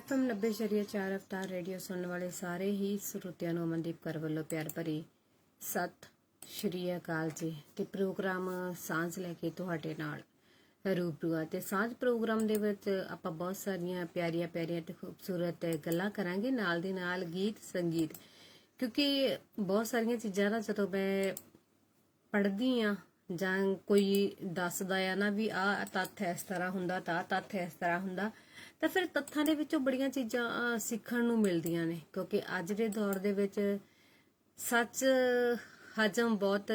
FM 90.4 ਅਵਤਾਰ radio ਸੁਣਨ ਵਾਲੇ ਸਾਰੇ ਹੀ ਸਰੋਤਿਆਂ ਨੂੰ ਅਮਨਦੀਪ ਕੌਰ ਵੱਲੋਂ ਪਿਆਰ ਭਰੀ ਸਤਿ ਸ਼੍ਰੀ ਅਕਾਲ ਜੀ। ਤੇ ਪ੍ਰੋਗਰਾਮ ਸਾਂਝ ਲੈ ਕੇ ਤੁਹਾਡੇ ਨਾਲ ਰੂਬਰੂ ਆ। ਤੇ ਸਾਂਝ ਪ੍ਰੋਗਰਾਮ ਦੇ ਵਿੱਚ ਆਪਾਂ ਬਹੁਤ ਸਾਰੀਆਂ ਪਿਆਰੀਆਂ ਤੇ ਖੂਬਸੂਰਤ ਗੱਲਾਂ ਕਰਾਂਗੇ, ਨਾਲ ਦੀ ਨਾਲ ਗੀਤ ਸੰਗੀਤ, ਕਿਉਂਕਿ ਬਹੁਤ ਸਾਰੀਆਂ ਚੀਜ਼ਾਂ ਨਾ ਜਦੋਂ ਮੈਂ ਪੜ੍ਹਦੀ ਆ ਜਾਂ ਕੋਈ ਦੱਸਦਾ ਆ ਨਾ ਵੀ ਆਹ ਤੱਥ ਇਸ ਤਰ੍ਹਾਂ ਹੁੰਦਾ ਤਾਂ ਤੱਥ ਇਸ ਤਰ੍ਹਾਂ ਹੁੰਦਾ, ਤਾਂ ਫਿਰ ਤੱਥਾਂ ਦੇ ਵਿੱਚੋਂ ਬੜੀਆਂ ਚੀਜ਼ਾਂ ਸਿੱਖਣ ਨੂੰ ਮਿਲਦੀਆਂ ਨੇ। ਕਿਉਂਕਿ ਅੱਜ ਦੇ ਦੌਰ ਦੇ ਵਿੱਚ ਸੱਚ ਹਜਮ ਬਹੁਤ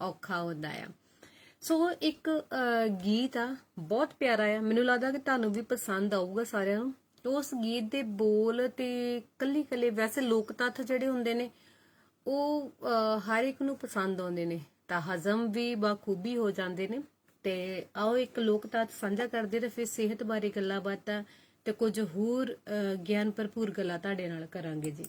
ਔਖਾ ਹੁੰਦਾ ਆ। ਸੋ ਇੱਕ ਗੀਤ ਆ, ਬਹੁਤ ਪਿਆਰਾ ਆ, ਮੈਨੂੰ ਲੱਗਦਾ ਕਿ ਤੁਹਾਨੂੰ ਵੀ ਪਸੰਦ ਆਊਗਾ ਸਾਰਿਆਂ ਨੂੰ। ਉਸ ਗੀਤ ਦੇ ਬੋਲ ਤੇ ਕੱਲੇ ਵੈਸੇ ਲੋਕ ਤੱਥ ਜਿਹੜੇ ਹੁੰਦੇ ਨੇ ਉਹ ਹਰ ਇੱਕ ਨੂੰ ਪਸੰਦ ਆਉਂਦੇ ਨੇ, ਤਾਂ ਹਜ਼ਮ ਵੀ ਬਾਖੂਬੀ ਹੋ ਜਾਂਦੇ ਨੇ। ਤੇ ਆਓ ਇੱਕ ਲੋਕ ਤੱਥ ਸਾਂਝਾ ਕਰਦੇ ਤੇ ਫਿਰ ਸਿਹਤ ਬਾਰੇ ਗੱਲਾਂ ਬਾਤਾਂ ਤੇ ਕੁਝ ਹੋਰ ਗਿਆਨ ਭਰਪੂਰ ਗੱਲਾਂ ਤੁਹਾਡੇ ਨਾਲ ਕਰਾਂਗੇ ਜੀ।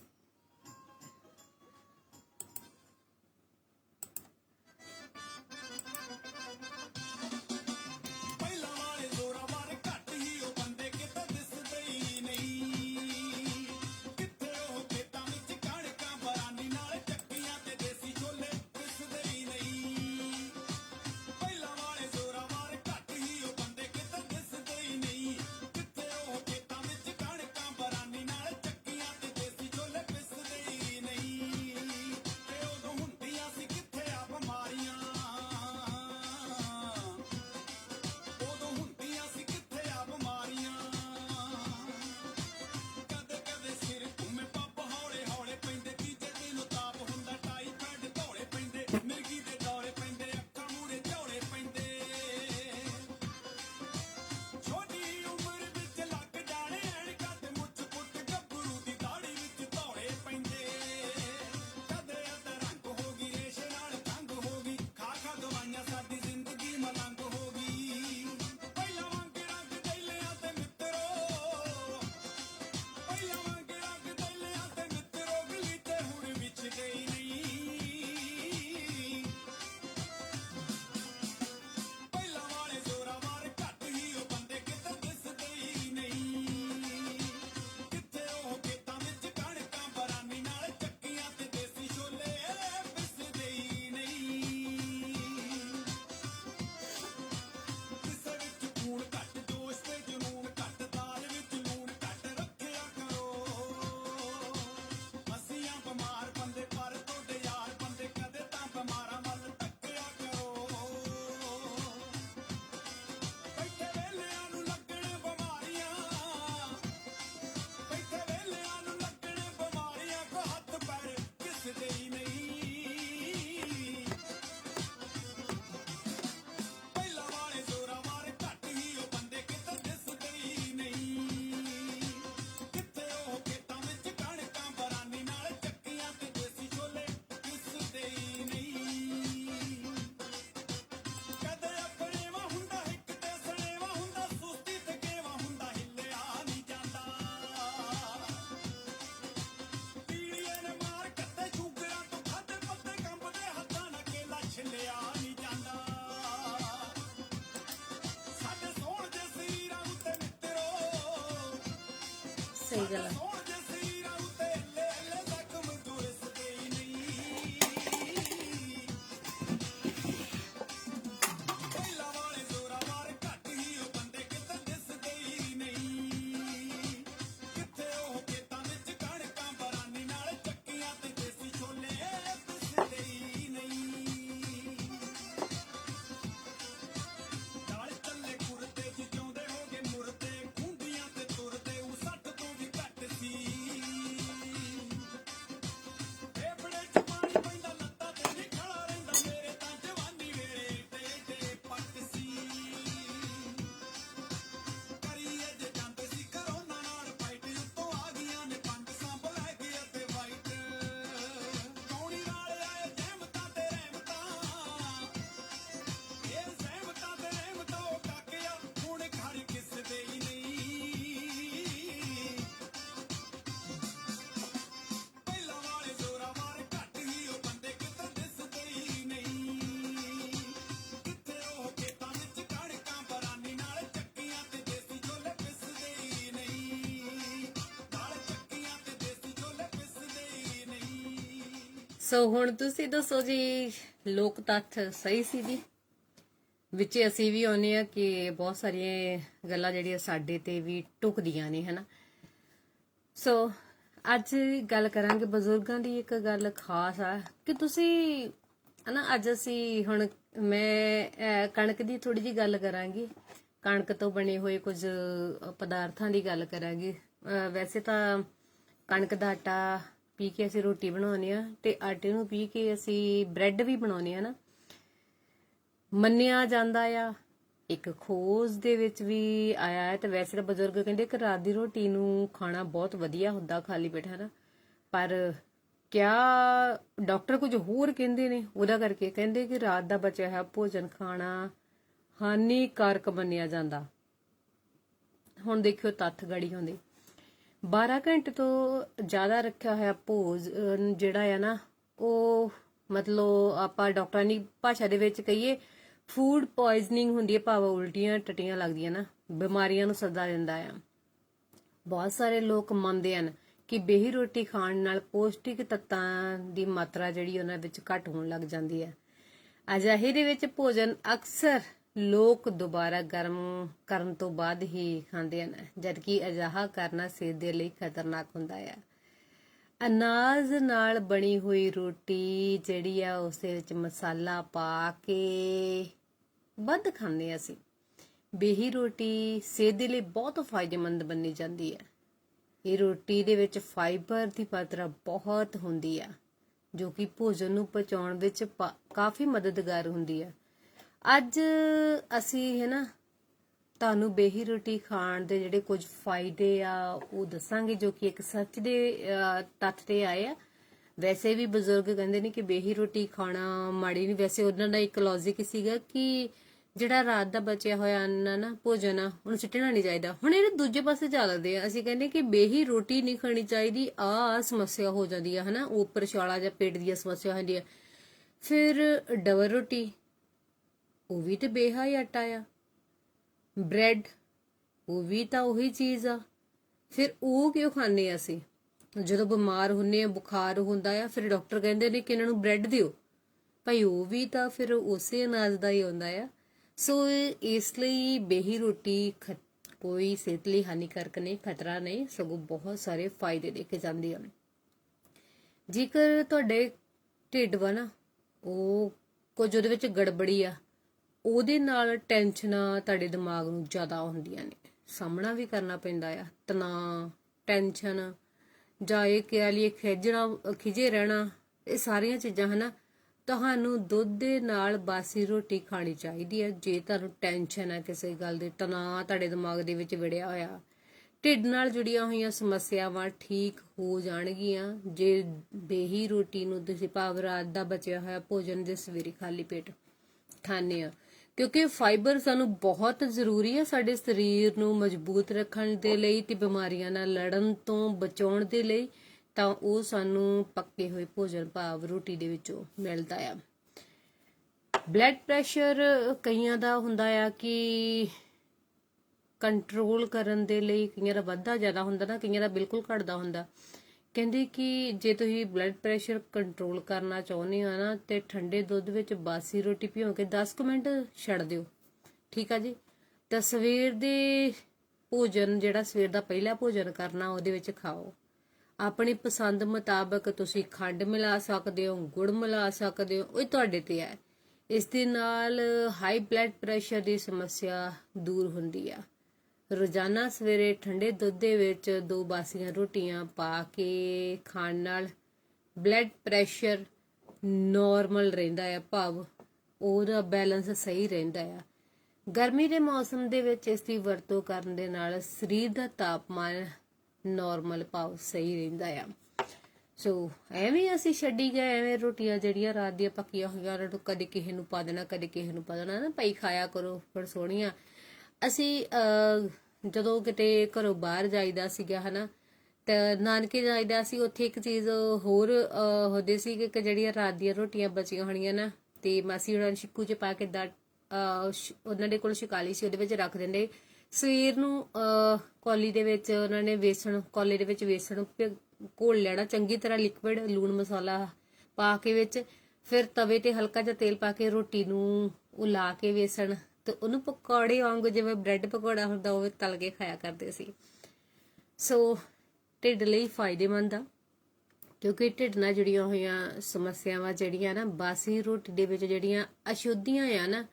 ਸਹੀ ਗੱਲ ਆ। ਸੋ ਹੁਣ ਤੁਸੀਂ ਦੱਸੋ ਜੀ, ਲੋਕ ਤੱਥ ਸਹੀ ਸੀ ਜੀ? ਵਿੱਚ ਅਸੀਂ ਵੀ ਆਉਂਦੇ ਆ ਕਿ ਬਹੁਤ ਸਾਰੀਆਂ ਗੱਲਾਂ ਜਿਹੜੀਆਂ ਸਾਡੇ ਤੇ ਵੀ ਟੁਕਦੀਆਂ ਨੇ, ਹਨਾ। ਸੋ ਅੱਜ ਗੱਲ ਕਰਾਂਗੇ ਬਜ਼ੁਰਗਾਂ ਦੀ। ਇੱਕ ਗੱਲ ਖਾਸ ਆ ਕਿ ਤੁਸੀਂ ਹਨਾ, ਅੱਜ ਅਸੀਂ ਹੁਣ ਮੈਂ ਕਣਕ ਦੀ ਥੋੜੀ ਜਿਹੀ ਗੱਲ ਕਰਾਂਗੀ। ਕਣਕ ਤੋਂ ਬਣੇ ਹੋਏ ਕੁਝ ਪਦਾਰਥਾਂ ਦੀ ਗੱਲ ਕਰਾਂਗੀ। ਵੈਸੇ ਤਾਂ ਕਣਕ ਦਾ ਆਟਾ ਪੀ ਕੇ ਅਸੀਂ ਰੋਟੀ ਬਣਾਉਂਦੇ ਆ, ਤੇ ਆਟੇ ਨੂੰ ਪੀ ਕੇ ਅਸੀਂ ਬ੍ਰੈਡ ਵੀ ਬਣਾਉਂਦੇ ਆ ਨਾ। ਮੰਨਿਆ ਜਾਂਦਾ ਆ, ਇੱਕ ਖੋਜ ਦੇ ਵਿੱਚ ਵੀ ਆਇਆ ਹੈ। ਤੇ ਵੈਸੇ ਤਾਂ ਬਜ਼ੁਰਗ ਕਹਿੰਦੇ ਕਿ ਰਾਤ ਦੀ ਰੋਟੀ ਨੂੰ ਖਾਣਾ ਬਹੁਤ ਵਧੀਆ ਹੁੰਦਾ ਖਾਲੀ ਪੇਟ, ਹਨਾ। ਪਰ ਕਿਆ ਡਾਕਟਰ ਕੁਝ ਹੋਰ ਕਹਿੰਦੇ ਨੇ, ਉਹਦਾ ਕਰਕੇ ਕਹਿੰਦੇ ਕਿ ਰਾਤ ਦਾ ਬਚਿਆ ਹੋਇਆ ਭੋਜਨ ਖਾਣਾ ਹਾਨੀਕਾਰਕ ਮੰਨਿਆ ਜਾਂਦਾ। ਹੁਣ ਦੇਖਿਓ ਤੱਥ ਗੜੀ ਹੁੰਦੇ, 12 ਘੰਟੇ ਤੋਂ ਜ਼ਿਆਦਾ ਰੱਖਿਆ ਹੋਇਆ ਭੋਜਨ ਜਿਹੜਾ ਆ ਨਾ, ਉਹ ਮਤਲਬ ਆਪਾਂ ਡਾਕਟਰਾਂ ਦੀ ਭਾਸ਼ਾ ਦੇ ਵਿੱਚ ਕਹੀਏ ਫੂਡ ਪੋਇਜ਼ਨਿੰਗ ਹੁੰਦੀ ਹੈ, ਭਾਵ ਉਲਟੀਆਂ ਟੱਟੀਆਂ ਲੱਗਦੀਆਂ ਨਾ, ਬਿਮਾਰੀਆਂ ਨੂੰ ਸੱਦਾ ਦਿੰਦਾ ਆ। ਬਹੁਤ ਸਾਰੇ ਲੋਕ ਮੰਨਦੇ ਹਨ ਕਿ ਬੇਹੀ ਰੋਟੀ ਖਾਣ ਨਾਲ ਪੌਸ਼ਟਿਕ ਤੱਤਾਂ ਦੀ ਮਾਤਰਾ ਜਿਹੜੀ ਉਹਨਾਂ ਵਿੱਚ ਘੱਟ ਹੋਣ ਲੱਗ ਜਾਂਦੀ ਹੈ। ਅਜਿਹੇ ਦੇ ਵਿੱਚ ਭੋਜਨ ਅਕਸਰ ਲੋਕ ਦੁਬਾਰਾ ਗਰਮ ਕਰਨ ਤੋਂ ਬਾਅਦ ਹੀ ਖਾਂਦੇ ਹਨ, ਜਦਕਿ ਅਜਿਹਾ ਕਰਨਾ ਸਿਹਤ ਦੇ ਲਈ ਖਤਰਨਾਕ ਹੁੰਦਾ ਆ। ਅਨਾਜ ਨਾਲ ਬਣੀ ਹੋਈ ਰੋਟੀ ਜਿਹੜੀ ਆ, ਉਸ ਦੇ ਵਿੱਚ ਮਸਾਲਾ ਪਾ ਕੇ ਵੱਧ ਖਾਂਦੇ ਆ ਅਸੀਂ। ਬੇਹੀ ਰੋਟੀ ਸਿਹਤ ਦੇ ਲਈ ਬਹੁਤ ਫਾਇਦੇਮੰਦ ਮੰਨੀ ਜਾਂਦੀ ਹੈ। ਇਹ ਰੋਟੀ ਦੇ ਵਿੱਚ ਫਾਈਬਰ ਦੀ ਮਾਤਰਾ ਬਹੁਤ ਹੁੰਦੀ ਆ, ਜੋ ਕਿ ਭੋਜਨ ਨੂੰ ਪਚਾਉਣ ਵਿੱਚ ਕਾਫੀ ਮਦਦਗਾਰ ਹੁੰਦੀ ਹੈ। ਅੱਜ ਅਸੀਂ ਹੈ ਤੁਹਾਨੂੰ ਬੇਹੀ ਰੋਟੀ ਖਾਣ ਦੇ ਜਿਹੜੇ ਕੁਝ ਫਾਇਦੇ ਆ ਉਹ ਦੱਸਾਂਗੇ, ਜੋ ਕਿ ਇੱਕ ਸੱਚ ਦੇ ਤੱਥ ਤੇ ਆਏ ਆ। ਵੈਸੇ ਵੀ ਬਜ਼ੁਰਗ ਕਹਿੰਦੇ ਨੇ ਕਿ ਬੇਹੀ ਰੋਟੀ ਖਾਣਾ ਮਾੜੀ ਨਹੀਂ। ਵੈਸੇ ਉਹਨਾਂ ਦਾ ਇੱਕ ਲੌਜਿਕ ਸੀਗਾ ਕਿ ਜਿਹੜਾ ਰਾਤ ਦਾ ਬਚਿਆ ਹੋਇਆ ਅੰਨ ਨਾ, ਭੋਜਨ ਆ, ਉਹਨੂੰ ਸਿੱਟਣਾ ਨਹੀਂ ਚਾਹੀਦਾ। ਹੁਣ ਇਹਦੇ ਦੂਜੇ ਪਾਸੇ ਚੱਲਦੇ ਆ, ਅਸੀਂ ਕਹਿੰਦੇ ਕਿ ਬੇਹੀ ਰੋਟੀ ਨਹੀਂ ਖਾਣੀ ਚਾਹੀਦੀ, ਆਹ ਸਮੱਸਿਆ ਹੋ ਜਾਂਦੀ ਆ, ਹਨਾ। ਉੱਪਰ ਛਾਲਾ ਜਾਂ ਪੇਟ ਦੀਆਂ ਸਮੱਸਿਆ ਹੁੰਦੀ ਆ। ਫਿਰ ਡਬਲ ਰੋਟੀ, ਉਹ ਵੀ ਤੇ ਬੇਹਾ ਹੀ ਆਟਾ ਆ। ਬ੍ਰੈਡ, ਉਹ ਵੀ ਤਾਂ ਉਹੀ ਚੀਜ਼ ਆ। ਫਿਰ ਉਹ ਕਿਉਂ ਖਾਂਦੇ ਆ ਅਸੀਂ? ਜਦੋਂ ਬਿਮਾਰ ਹੁੰਨੇ ਆ, ਬੁਖਾਰ ਹੁੰਦਾ ਆ, ਫਿਰ ਡਾਕਟਰ ਕਹਿੰਦੇ ਨੇ ਕਿ ਇਹਨਾਂ ਨੂੰ ਬ੍ਰੈਡ ਦਿਓ। ਭਾਈ ਉਹ ਵੀ ਤਾਂ ਫਿਰ ਉਸੇ ਅਨਾਜ ਦਾ ਹੀ ਹੁੰਦਾ ਆ। ਸੋ ਇਸ ਲਈ ਬੇਹੀ ਰੋਟੀ ਕੋਈ ਸਿਹਤ ਲਈ ਹਾਨੀਕਾਰਕ ਨਹੀਂ, ਖਤਰਾ ਨਹੀਂ, ਸਗੋਂ ਬਹੁਤ ਸਾਰੇ ਫਾਇਦੇ ਦੇ ਕੇ ਜਾਂਦੀ ਹਨ। ਜੇਕਰ ਤੁਹਾਡੇ ਢਿੱਡ ਵਾ ਨਾ, ਉਹ ਕੁਝ ਉਹਦੇ ਵਿੱਚ ਗੜਬੜੀ ਆ, ਉਹਦੇ ਨਾਲ ਟੈਨਸ਼ਨਾਂ ਤੁਹਾਡੇ ਦਿਮਾਗ ਨੂੰ ਜ਼ਿਆਦਾ ਹੁੰਦੀਆਂ ਨੇ, ਸਾਹਮਣਾ ਵੀ ਕਰਨਾ ਪੈਂਦਾ ਆ। ਤਣਾਅ, ਟੈਨਸ਼ਨ, ਜਾਂ ਇਹ ਕਹਿ ਲਈਏ ਖਿਜੇ ਰਹਿਣਾ, ਇਹ ਸਾਰੀਆਂ ਚੀਜ਼ਾਂ ਹਨਾ। ਤੁਹਾਨੂੰ ਦੁੱਧ ਦੇ ਨਾਲ ਬਾਸੀ ਰੋਟੀ ਖਾਣੀ ਚਾਹੀਦੀ ਹੈ ਜੇ ਤੁਹਾਨੂੰ ਟੈਨਸ਼ਨ ਹੈ ਕਿਸੇ ਗੱਲ ਦੀ, ਤਣਾਅ ਤੁਹਾਡੇ ਦਿਮਾਗ ਦੇ ਵਿੱਚ ਵਿੜਿਆ ਹੋਇਆ। ਢਿੱਡ ਨਾਲ ਜੁੜੀਆਂ ਹੋਈਆਂ ਸਮੱਸਿਆਵਾਂ ਠੀਕ ਹੋ ਜਾਣਗੀਆਂ ਜੇ ਬੇਹੀ ਰੋਟੀ ਨੂੰ ਤੁਸੀਂ ਭਾਵ ਰਾਤ ਦਾ ਬਚਿਆ ਹੋਇਆ ਭੋਜਨ ਦੇ ਸਵੇਰੇ ਖਾਲੀ ਪੇਟ ਖਾਂਦੇ ਆ, ਕਿਉਂਕਿ ਫਾਈਬਰ ਸਾਨੂੰ ਬਹੁਤ ਜ਼ਰੂਰੀ ਹੈ ਸਾਡੇ ਸਰੀਰ ਨੂੰ ਮਜ਼ਬੂਤ ਰੱਖਣ ਦੇ ਲਈ ਤੇ ਬਿਮਾਰੀਆਂ ਨਾਲ ਲੜਨ ਤੋਂ ਬਚਾਉਣ ਦੇ ਲਈ। ਤਾਂ ਉਹ ਸਾਨੂੰ ਪੱਕੇ ਹੋਏ ਭੋਜਨ ਭਾਵ ਰੋਟੀ ਦੇ ਵਿੱਚੋਂ ਮਿਲਦਾ ਆ। ਬਲੱਡ ਪ੍ਰੈਸ਼ਰ ਕਈਆਂ ਦਾ ਹੁੰਦਾ ਆ ਕਿ ਕੰਟਰੋਲ ਕਰਨ ਦੇ ਲਈ, ਕਈਆਂ ਦਾ ਵੱਧਦਾ ਜ਼ਿਆਦਾ ਹੁੰਦਾ ਨਾ, ਕਈਆਂ ਦਾ ਬਿਲਕੁਲ ਘਟਦਾ ਹੁੰਦਾ। ਕਹਿੰਦੇ ਕਿ ਜੇ ਤੁਸੀਂ ਬਲੱਡ ਪ੍ਰੈਸ਼ਰ ਕੰਟਰੋਲ ਕਰਨਾ ਚਾਹੁੰਦੇ ਹੋ ਨਾ, ਤੇ ਠੰਡੇ ਦੁੱਧ ਵਿੱਚ ਬਾਸੀ ਰੋਟੀ ਭਿਓ ਕੇ 10 ਮਿੰਟ ਛੱਡ ਦਿਓ, ਠੀਕ ਆ ਜੀ। ਤਾਂ ਸਵੇਰ ਦੇ ਭੋਜਨ, ਜਿਹੜਾ ਸਵੇਰ ਦਾ ਪਹਿਲਾ ਭੋਜਨ ਕਰਨਾ, ਉਹਦੇ ਵਿੱਚ ਖਾਓ। ਆਪਣੀ ਪਸੰਦ ਮੁਤਾਬਕ ਤੁਸੀਂ ਖੰਡ ਮਿਲਾ ਸਕਦੇ ਹੋ, ਗੁੜ ਮਿਲਾ ਸਕਦੇ ਹੋ, ਉਹ ਤੁਹਾਡੇ ਤੇ ਹੈ। ਇਸ ਦੇ ਨਾਲ ਹਾਈ ਬਲੱਡ ਪ੍ਰੈਸ਼ਰ ਦੀ ਸਮੱਸਿਆ ਦੂਰ ਹੁੰਦੀ ਆ। ਰੋਜ਼ਾਨਾ ਸਵੇਰੇ ਠੰਡੇ ਦੁੱਧ ਦੇ ਵਿੱਚ 2 ਬਾਸੀਆਂ ਰੋਟੀਆਂ ਪਾ ਕੇ ਖਾਣ ਨਾਲ ਬਲੱਡ ਪ੍ਰੈਸ਼ਰ ਨਾਰਮਲ ਰਹਿੰਦਾ ਆ, ਭਾਵ ਉਹਦਾ ਬੈਲੈਂਸ ਸਹੀ ਰਹਿੰਦਾ ਆ। ਗਰਮੀ ਦੇ ਮੌਸਮ ਦੇ ਵਿੱਚ ਇਸ ਦੀ ਵਰਤੋਂ ਕਰਨ ਦੇ ਨਾਲ ਸਰੀਰ ਦਾ ਤਾਪਮਾਨ ਨਾਰਮਲ ਭਾਵ ਸਹੀ ਰਹਿੰਦਾ ਆ। ਸੋ ਐਵੇਂ ਅਸੀਂ ਛੱਡੀ ਗਏ, ਐਵੇਂ ਰੋਟੀਆਂ ਜਿਹੜੀਆਂ ਰਾਤ ਦੀਆਂ ਪੱਕੀਆਂ ਹੋਈਆਂ ਉਹਨਾਂ ਨੂੰ ਕਦੇ ਕਿਸੇ ਨੂੰ ਪਾ ਦੇਣਾ, ਕਦੇ ਕਿਸੇ ਨੂੰ ਪਾ ਦੇਣਾ ਨਾ, ਭਾਈ ਖਾਇਆ ਕਰੋ ਪਰ ਸੋਹਣੀਆਂ। ਅਸੀਂ ਜਦੋਂ ਕਿਤੇ ਘਰੋਂ ਬਾਹਰ ਜਾਈਦਾ ਸੀਗਾ ਹਨਾ, ਤੇ ਨਾਨਕੇ ਜਾਈਦਾ ਸੀ, ਉੱਥੇ ਇੱਕ ਚੀਜ਼ ਹੋਰ ਹੁੰਦੀ ਸੀ ਕਿ ਜਿਹੜੀਆਂ ਰਾਤ ਦੀਆਂ ਰੋਟੀਆਂ ਬਚੀਆਂ ਹੋਣੀਆਂ ਨਾ, ਤੇ ਮਾਸੀ ਉਹਨਾਂ ਨੂੰ ਛਿੱਕੂ 'ਚ ਪਾ ਕੇ ਉਹਨਾਂ ਦੇ ਕੋਲ ਛਿਕਾਲੀ ਸੀ, ਉਹਦੇ ਵਿੱਚ ਰੱਖ ਦਿੰਦੇ। ਸਵੇਰ ਨੂੰ ਕੌਲੀ ਦੇ ਵਿੱਚ ਉਹਨਾਂ ਨੇ ਕੋਲੇ ਦੇ ਵਿੱਚ ਵੇਸਣ ਘੋਲ ਲੈਣਾ ਚੰਗੀ ਤਰ੍ਹਾਂ, ਲਿਕਵਿਡ ਲੂਣ ਮਸਾਲਾ ਪਾ ਕੇ ਵਿੱਚ, ਫਿਰ ਤਵੇ ਤੇ ਹਲਕਾ ਜਿਹਾ ਤੇਲ ਪਾ ਕੇ ਰੋਟੀ ਨੂੰ ਉਲਾ ਕੇ ਵੇਸਣ ਤੇ ਉਹਨੂੰ ਪਕੌੜੇ ਵਾਂਗੂ ਜਿਵੇਂ ਬ੍ਰੈਡ ਪਕੌੜਾ ਹੁੰਦਾ ਉਹ ਤਲ ਕੇ ਖਾਇਆ ਕਰਦੇ ਸੀ। ਸੋ ਢਿੱਡ ਲਈ ਫਾਇਦੇਮੰਦ ਆ, ਕਿਉਂਕਿ ਢਿੱਡ ਨਾਲ ਜੁੜੀਆਂ ਹੋਈਆਂ ਸਮੱਸਿਆਵਾਂ ਜਿਹੜੀਆਂ ਨਾ, ਬਾਸੀ ਰੋਟੀ ਦੇ ਵਿੱਚ ਜਿਹੜੀਆਂ ਅਸ਼ੁੱਧੀਆਂ ਆ ਨਾ,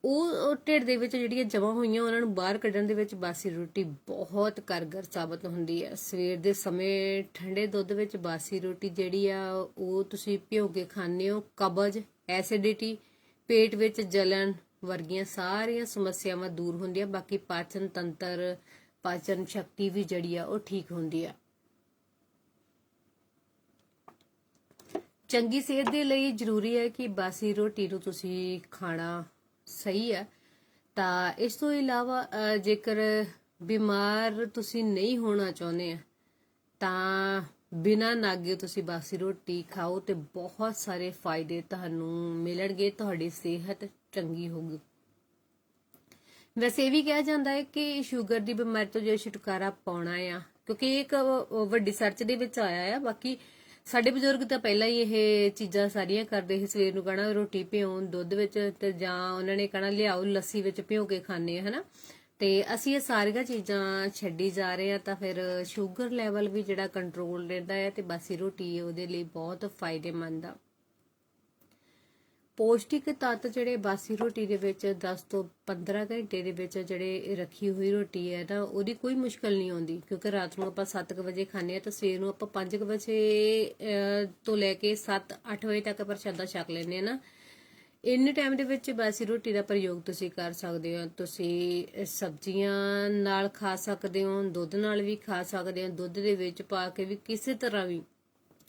ਉਹ ਢਿੱਡ ਦੇ ਵਿੱਚ ਜਿਹੜੀਆਂ ਜਮ੍ਹਾਂ ਹੋਈਆਂ ਉਹਨਾਂ ਨੂੰ ਬਾਹਰ ਕੱਢਣ ਦੇ ਵਿੱਚ ਬਾਸੀ ਰੋਟੀ ਬਹੁਤ ਕਾਰਗਰ ਸਾਬਤ ਹੁੰਦੀ ਹੈ। ਸਵੇਰ ਦੇ ਸਮੇਂ ਠੰਡੇ ਦੁੱਧ ਵਿੱਚ ਬਾਸੀ ਰੋਟੀ ਜਿਹੜੀ ਆ ਉਹ ਤੁਸੀਂ ਭਿਓ ਕੇ ਖਾਂਦੇ ਹੋ, ਕਬਜ਼, ਐਸਿਡਿਟੀ, ਪੇਟ ਵਿੱਚ ਜਲਨ ਵਰਗੀਆਂ ਸਾਰੀਆਂ ਸਮੱਸਿਆਵਾਂ ਦੂਰ ਹੁੰਦੀਆਂ। ਬਾਕੀ ਪਾਚਨ ਤੰਤਰ, ਪਾਚਨ ਸ਼ਕਤੀ ਵੀ ਜਿਹੜੀ ਆ ਉਹ ਠੀਕ ਹੁੰਦੀ ਆ। ਚੰਗੀ ਸਿਹਤ ਦੇ ਲਈ ਜ਼ਰੂਰੀ ਹੈ ਕਿ ਬਾਸੀ ਰੋਟੀ ਨੂੰ ਤੁਸੀਂ ਖਾਣਾ ਸਹੀ ਹੈ। ਤਾਂ ਇਸ ਤੋਂ ਇਲਾਵਾ ਜੇਕਰ ਬਿਮਾਰ ਤੁਸੀਂ ਨਹੀਂ ਹੋਣਾ ਚਾਹੁੰਦੇ ਆ ਤਾਂ ਬਿਨਾਂ ਨਾਗੇ ਤੁਸੀਂ ਬਾਸੀ ਰੋਟੀ ਖਾਓ ਤੇ ਬਹੁਤ ਸਾਰੇ ਫਾਇਦੇ ਤੁਹਾਨੂੰ ਮਿਲਣਗੇ, ਤੁਹਾਡੀ ਸਿਹਤ ਚੰਗੀ ਹੋਊਗੀ। ਵੈਸੇ ਇਹ ਵੀ ਕਿਹਾ ਜਾਂਦਾ ਹੈ ਕਿ ਸ਼ੂਗਰ ਦੀ ਬਿਮਾਰੀ ਤੋਂ ਜੇ ਛੁਟਕਾਰਾ ਪਾਉਣਾ ਆ, ਕਿਉਂਕਿ ਇੱਕ ਵੱਡੀ ਸਰਚ ਦੇ ਵਿੱਚ ਆਇਆ ਆ, ਬਾਕੀ ਸਾਡੇ ਬਜ਼ੁਰਗ ਤਾਂ ਪਹਿਲਾਂ ਹੀ ਇਹ ਚੀਜ਼ਾਂ ਸਾਰੀਆਂ ਕਰਦੇ ਸੀ। ਸਵੇਰ ਨੂੰ ਕਹਣਾ ਰੋਟੀ ਭਿਉਣ ਦੁੱਧ ਵਿੱਚ, ਤੇ ਜਾਂ ਉਹਨਾਂ ਨੇ ਕਹਣਾ ਲਿਆਓ ਲੱਸੀ ਵਿੱਚ ਭਿਉਂ ਕੇ ਖਾਣੇ ਹਨਾ। ਤੇ ਅਸੀਂ ਇਹ ਸਾਰੀਆਂ ਚੀਜ਼ਾਂ ਛੱਡੀ ਜਾ ਰਹੇ ਆ, ਤਾਂ ਫਿਰ ਸ਼ੂਗਰ ਲੈਵਲ ਵੀ ਜਿਹੜਾ ਕੰਟਰੋਲ ਰਹਿੰਦਾ ਹੈ ਤੇ ਬਾਸੀ ਰੋਟੀ ਉਹਦੇ ਲਈ ਬਹੁਤ ਫਾਇਦੇਮੰਦ ਆ। ਪੌਸ਼ਟਿਕ ਤੱਤ ਜਿਹੜੇ ਬਾਸੀ ਰੋਟੀ ਦੇ ਵਿੱਚ 10 ਤੋਂ 15 ਘੰਟੇ ਦੇ ਵਿੱਚ ਜਿਹੜੇ ਰੱਖੀ ਹੋਈ ਰੋਟੀ ਹੈ ਨਾ, ਉਹਦੀ ਕੋਈ ਮੁਸ਼ਕਲ ਨਹੀਂ ਆਉਂਦੀ, ਕਿਉਂਕਿ ਰਾਤ ਨੂੰ ਆਪਾਂ 7 ਵਜੇ ਖਾਂਦੇ ਆ ਤਾਂ ਸਵੇਰ ਨੂੰ ਆਪਾਂ 5 ਵਜੇ ਤੋਂ ਲੈ ਕੇ 7-8 ਵਜੇ ਤੱਕ ਪ੍ਰਸ਼ਾਦਾ ਛਕ ਲੈਂਦੇ ਆ ਨਾ। ਇੰਨੇ ਟਾਈਮ ਦੇ ਵਿੱਚ ਬਾਸੀ ਰੋਟੀ ਦਾ ਪ੍ਰਯੋਗ ਤੁਸੀਂ ਕਰ ਸਕਦੇ ਹੋ। ਤੁਸੀਂ ਸਬਜ਼ੀਆਂ ਨਾਲ ਖਾ ਸਕਦੇ ਹੋ, ਦੁੱਧ ਨਾਲ ਵੀ ਖਾ ਸਕਦੇ ਹੋ, ਦੁੱਧ ਦੇ ਵਿੱਚ ਪਾ ਕੇ ਵੀ, ਕਿਸੇ ਤਰ੍ਹਾਂ ਵੀ,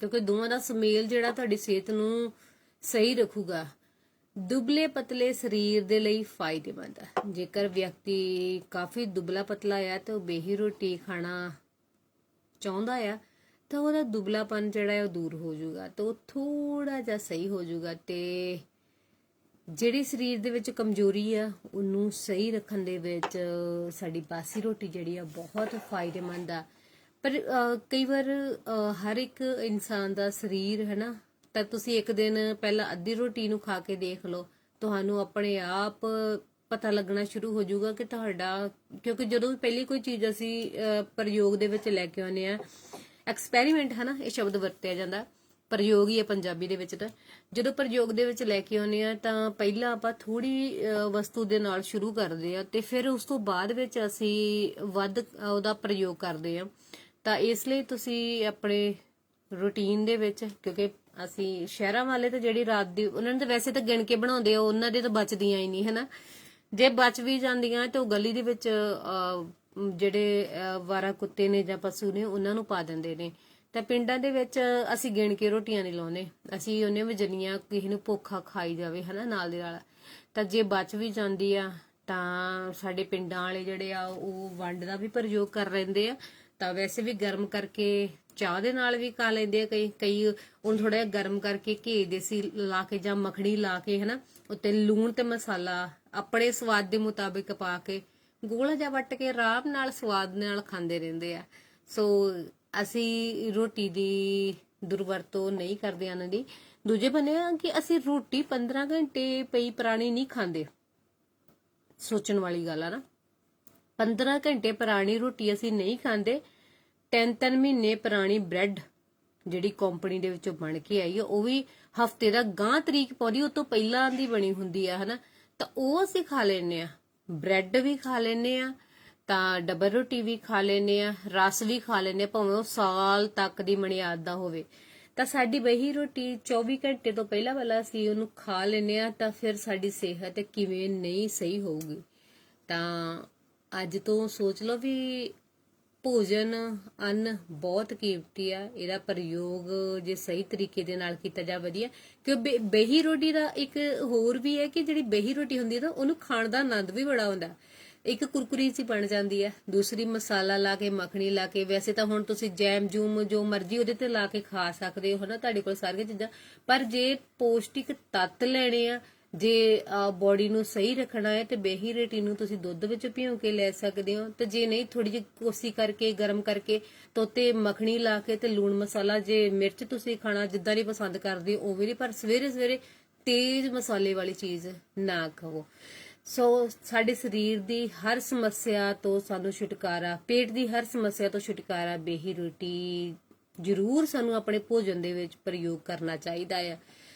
ਕਿਉਂਕਿ ਦੋਵਾਂ ਦਾ ਸੁਮੇਲ ਜਿਹੜਾ ਤੁਹਾਡੀ ਸਿਹਤ ਨੂੰ ਸਹੀ ਰੱਖੂਗਾ। ਦੁਬਲੇ ਪਤਲੇ ਸਰੀਰ ਦੇ ਲਈ ਫਾਇਦੇਮੰਦ ਹੈ। ਜੇਕਰ ਵਿਅਕਤੀ ਕਾਫੀ ਦੁਬਲਾ ਪਤਲਾ ਆ ਤੇ ਉਹ ਬੇਹੀ ਰੋਟੀ ਖਾਣਾ ਚਾਹੁੰਦਾ ਆ ਤਾਂ ਉਹਦਾ ਦੁਬਲਾਪਨ ਜਿਹੜਾ ਹੈ ਉਹ ਦੂਰ ਹੋ ਜਾਊਗਾ, ਤੇ ਉਹ ਥੋੜਾ ਜਿਹਾ ਸਹੀ ਹੋ ਜਾਊਗਾ। ਤੇ ਜਿਹੜੀ ਸਰੀਰ ਦੇ ਵਿੱਚ ਕਮਜ਼ੋਰੀ ਆ ਉਹਨੂੰ ਸਹੀ ਰੱਖਣ ਦੇ ਵਿੱਚ ਸਾਡੀ ਬਾਸੀ ਰੋਟੀ ਜਿਹੜੀ ਆ ਬਹੁਤ ਫਾਇਦੇਮੰਦ ਆ। ਪਰ ਕਈ ਵਾਰ ਹਰ ਇੱਕ ਇਨਸਾਨ ਦਾ ਸਰੀਰ ਹੈ ਨਾ, ਤਾਂ ਤੁਸੀਂ ਇੱਕ ਦਿਨ ਪਹਿਲਾਂ ਅੱਧੀ ਰੋਟੀ ਨੂੰ ਖਾ ਕੇ ਦੇਖ ਲਓ, ਤੁਹਾਨੂੰ ਆਪਣੇ ਆਪ ਪਤਾ ਲੱਗਣਾ ਸ਼ੁਰੂ ਹੋ ਜਾਊਗਾ ਕਿ ਤੁਹਾਡਾ, ਕਿਉਂਕਿ ਜਦੋਂ ਵੀ ਪਹਿਲੀ ਕੋਈ ਚੀਜ਼ ਅਸੀਂ ਪ੍ਰਯੋਗ ਦੇ ਵਿੱਚ ਲੈ ਕੇ ਆਉਂਦੇ ਆ, ਐਕਸਪੈਰੀਮੈਂਟ ਹੈ ਨਾ ਇਹ ਸ਼ਬਦ ਵਰਤਿਆ ਜਾਂਦਾ, ਪ੍ਰਯੋਗ ਹੀ ਹੈ ਪੰਜਾਬੀ ਦੇ ਵਿੱਚ। ਤਾਂ ਜਦੋਂ ਪ੍ਰਯੋਗ ਦੇ ਵਿੱਚ ਲੈ ਕੇ ਆਉਂਦੇ ਆ ਤਾਂ ਪਹਿਲਾਂ ਆਪਾਂ ਥੋੜੀ ਵਸਤੂ ਦੇ ਨਾਲ ਸ਼ੁਰੂ ਕਰਦੇ ਆ ਤੇ ਫਿਰ ਉਸ ਤੋਂ ਬਾਅਦ ਵਿੱਚ ਅਸੀਂ ਵੱਧ ਉਹਦਾ ਪ੍ਰਯੋਗ ਕਰਦੇ ਆ। ਤਾਂ ਇਸ ਲਈ ਤੁਸੀਂ ਆਪਣੇ ਰੂਟੀਨ ਦੇ ਵਿੱਚ, ਕਿਉਂਕਿ ਅਸੀਂ ਸ਼ਹਿਰਾਂ ਵਾਲੇ ਤਾਂ ਜਿਹੜੀ ਰਾਤ ਦੀ ਉਹਨਾਂ ਨੇ ਤਾਂ ਵੈਸੇ ਤਾਂ ਗਿਣ ਕੇ ਬਣਾਉਂਦੇ ਆ, ਉਹਨਾਂ ਦੇ ਤਾਂ ਬਚਦੀਆਂ ਹੀ ਨਹੀਂ ਹਨਾ। ਜੇ ਬਚ ਵੀ ਜਾਂਦੀਆਂ ਤੇ ਉਹ ਗਲੀ ਦੇ ਵਿੱਚ ਜਿਹੜੇ ਵਾਰਾ ਕੁੱਤੇ ਨੇ ਜਾਂ ਪਸ਼ੂ ਨੇ ਉਹਨਾਂ ਨੂੰ ਪਾ ਦਿੰਦੇ ਨੇ। ਤਾਂ ਪਿੰਡਾਂ ਦੇ ਵਿੱਚ ਅਸੀਂ ਗਿਣ ਕੇ ਰੋਟੀਆਂ ਨਹੀਂ ਲਾਉਂਦੇ, ਅਸੀਂ ਉਹਨੇ ਵੀ ਜਿੰਨੀਆਂ ਕਿਸੇ ਨੂੰ ਭੁੱਖਾ ਖਾਈ ਜਾਵੇ ਹਨਾ ਨਾਲ ਦੇ ਨਾਲ। ਤਾਂ ਜੇ ਬਚ ਵੀ ਜਾਂਦੀ ਆ ਤਾਂ ਸਾਡੇ ਪਿੰਡਾਂ ਵਾਲੇ ਜਿਹੜੇ ਆ ਉਹ ਵੰਡ ਦਾ ਵੀ ਪ੍ਰਯੋਗ ਕਰ ਲੈਂਦੇ ਆ। ਤਾਂ ਵੈਸੇ ਵੀ ਗਰਮ ਕਰਕੇ ਚਾਹ ਦੇ ਨਾਲ ਵੀ ਖਾ ਲੈਂਦੇ ਆ ਕਈ ਉਹਨੂੰ ਥੋੜਾ ਜਿਹਾ ਗਰਮ ਕਰਕੇ ਘੀ ਦੇਸੀ ਲਾ ਕੇ ਜਾਂ ਮੱਖਣੀ ਲਾ ਕੇ ਹਨਾ, ਉੱਤੇ ਲੂਣ ਤੇ ਮਸਾਲਾ ਆਪਣੇ ਸਵਾਦ ਦੇ ਮੁਤਾਬਿਕ ਪਾ ਕੇ ਗੋਲਾ ਜਿਹਾ ਵੱਟ ਕੇ ਆਰਾਮ ਨਾਲ ਸਵਾਦ ਨਾਲ ਖਾਂਦੇ ਰਹਿੰਦੇ ਆ। ਸੋ ਅਸੀਂ ਰੋਟੀ ਦੀ ਦੁਰਵਰਤੋਂ ਨਹੀਂ ਕਰਦੇ ਇਹਨਾਂ ਦੀ। ਦੂਜੇ ਬੰਨੇ ਕਿ ਅਸੀਂ ਰੋਟੀ 15 ਘੰਟੇ ਪਈ ਪੁਰਾਣੀ ਨਹੀਂ ਖਾਂਦੇ, ਸੋਚਣ ਵਾਲੀ ਗੱਲ ਆ ਨਾ। 15 ਘੰਟੇ ਪੁਰਾਣੀ ਰੋਟੀ ਅਸੀਂ ਨਹੀਂ ਖਾਂਦੇ। 3-3 ਮਹੀਨੇ ਪੁਰਾਣੀ ਬ੍ਰੈਡ ਜਿਹੜੀ ਕੰਪਨੀ ਦੇ ਵਿੱਚੋਂ ਬਣ ਕੇ ਆਈ ਆ, ਉਹ ਵੀ ਹਫਤੇ ਦਾ ਗਾਂ ਤਰੀਕ ਪਾਉਂਦੀ, ਉਹ ਤੋਂ ਪਹਿਲਾਂ ਦੀ ਬਣੀ ਹੁੰਦੀ ਆ ਹਨਾ, ਤਾਂ ਉਹ ਅਸੀਂ ਖਾ ਲੈਂਦੇ ਆ। ਬ੍ਰੈਡ ਵੀ ਖਾ ਲੈਂਦੇ ਆ, ਤਾਂ ਡਬਲ ਰੋਟੀ ਵੀ ਖਾ ਲੈਂਦੇ ਆ, ਰਸ ਵੀ ਖਾ ਲੈਂਦੇ ਆ, ਭਾਵੇਂ ਉਹ ਸਾਲ ਤੱਕ ਦੀ ਮਨਿਆਦ ਦਾ ਹੋਵੇ। ਤਾਂ ਸਾਡੀ ਬਹੀ ਰੋਟੀ 24 ਘੰਟੇ ਤੋਂ ਪਹਿਲਾਂ ਵਾਲਾ ਅਸੀਂ ਉਹਨੂੰ ਖਾ ਲੈਂਦੇ ਆ, ਤਾਂ ਫਿਰ ਸਾਡੀ ਸਿਹਤ ਕਿਵੇਂ ਨਹੀਂ ਸਹੀ ਹੋਊਗੀ। ਤਾਂ ਅੱਜ ਤੋਂ ਸੋਚ ਲਓ ਵੀ ਭੋਜਨ ਅੰਨ ਬਹੁਤ ਕੀਮਤੀ ਆ, ਇਹਦਾ ਪ੍ਰਯੋਗ ਜੇ ਸਹੀ ਤਰੀਕੇ ਦੇ ਨਾਲ ਕੀਤਾ ਜਾ ਵਧੀਆ। ਕਿਉਂ ਬੇਹੀ ਰੋਟੀ ਦਾ ਇੱਕ ਹੋਰ ਵੀ ਹੈ ਕਿ ਜਿਹੜੀ ਬੇਹੀ ਰੋਟੀ ਹੁੰਦੀ ਨਾ ਉਹਨੂੰ ਖਾਣ ਦਾ ਆਨੰਦ ਵੀ ਬੜਾ ਹੁੰਦਾ। ਇੱਕ ਕੁਰਕੁਰੀ ਸੀ ਬਣ ਜਾਂਦੀ ਹੈ, ਦੂਸਰੀ ਮਸਾਲਾ ਲਾ ਕੇ ਮੱਖਣੀ ਲਾ ਕੇ, ਵੈਸੇ ਤਾਂ ਹੁਣ ਤੁਸੀਂ ਜੈਮ ਜੂਮ ਜੋ ਮਰਜ਼ੀ ਉਹਦੇ ਤੇ ਲਾ ਕੇ ਖਾ ਸਕਦੇ ਹੋ ਹਨਾ, ਤੁਹਾਡੇ ਕੋਲ ਸਾਰੀਆਂ ਚੀਜ਼ਾਂ। ਪਰ ਜੇ ਪੌਸ਼ਟਿਕ ਤੱਤ ਲੈਣੇ ਆ, ਜੇ ਬੋਡੀ ਨੂੰ ਸਹੀ ਰੱਖਣਾ ਹੈ ਤੇ ਬੇਹੀ ਰੋਟੀ ਨੂੰ ਤੁਸੀਂ ਦੁੱਧ ਵਿੱਚ ਭਿਓ ਕੇ ਲੈ ਸਕਦੇ ਹੋ, ਤੇ ਜੇ ਨਹੀਂ ਥੋੜੀ ਜਿਹੀ ਕੋਸੀ ਕਰਕੇ ਗਰਮ ਕਰਕੇ ਤੋਤੇ ਮੱਖਣੀ ਲਾ ਕੇ ਤੇ ਲੂਣ ਮਸਾਲਾ, ਜੇ ਮਿਰਚ ਤੁਸੀਂ ਖਾਣਾ ਜਿੱਦਾਂ ਦੀ ਪਸੰਦ ਕਰਦੇ ਹੋ ਉਵੇਂ ਦੀ, ਪਰ ਸਵੇਰੇ ਸਵੇਰੇ ਤੇਜ਼ ਮਸਾਲੇ ਵਾਲੀ ਚੀਜ਼ ਨਾ ਖਾਓ। ਸੋ ਸਾਡੇ ਸਰੀਰ ਦੀ ਹਰ ਸਮੱਸਿਆ ਤੋਂ ਸਾਨੂੰ ਛੁਟਕਾਰਾ, ਪੇਟ ਦੀ ਹਰ ਸਮੱਸਿਆ ਤੋਂ ਛੁਟਕਾਰਾ ਬੇਹੀ ਰੋਟੀ ਜ਼ਰੂਰ ਸਾਨੂੰ ਆਪਣੇ ਭੋਜਨ ਦੇ ਵਿੱਚ ਪ੍ਰਯੋਗ ਕਰਨਾ ਚਾਹੀਦਾ ਹੈ।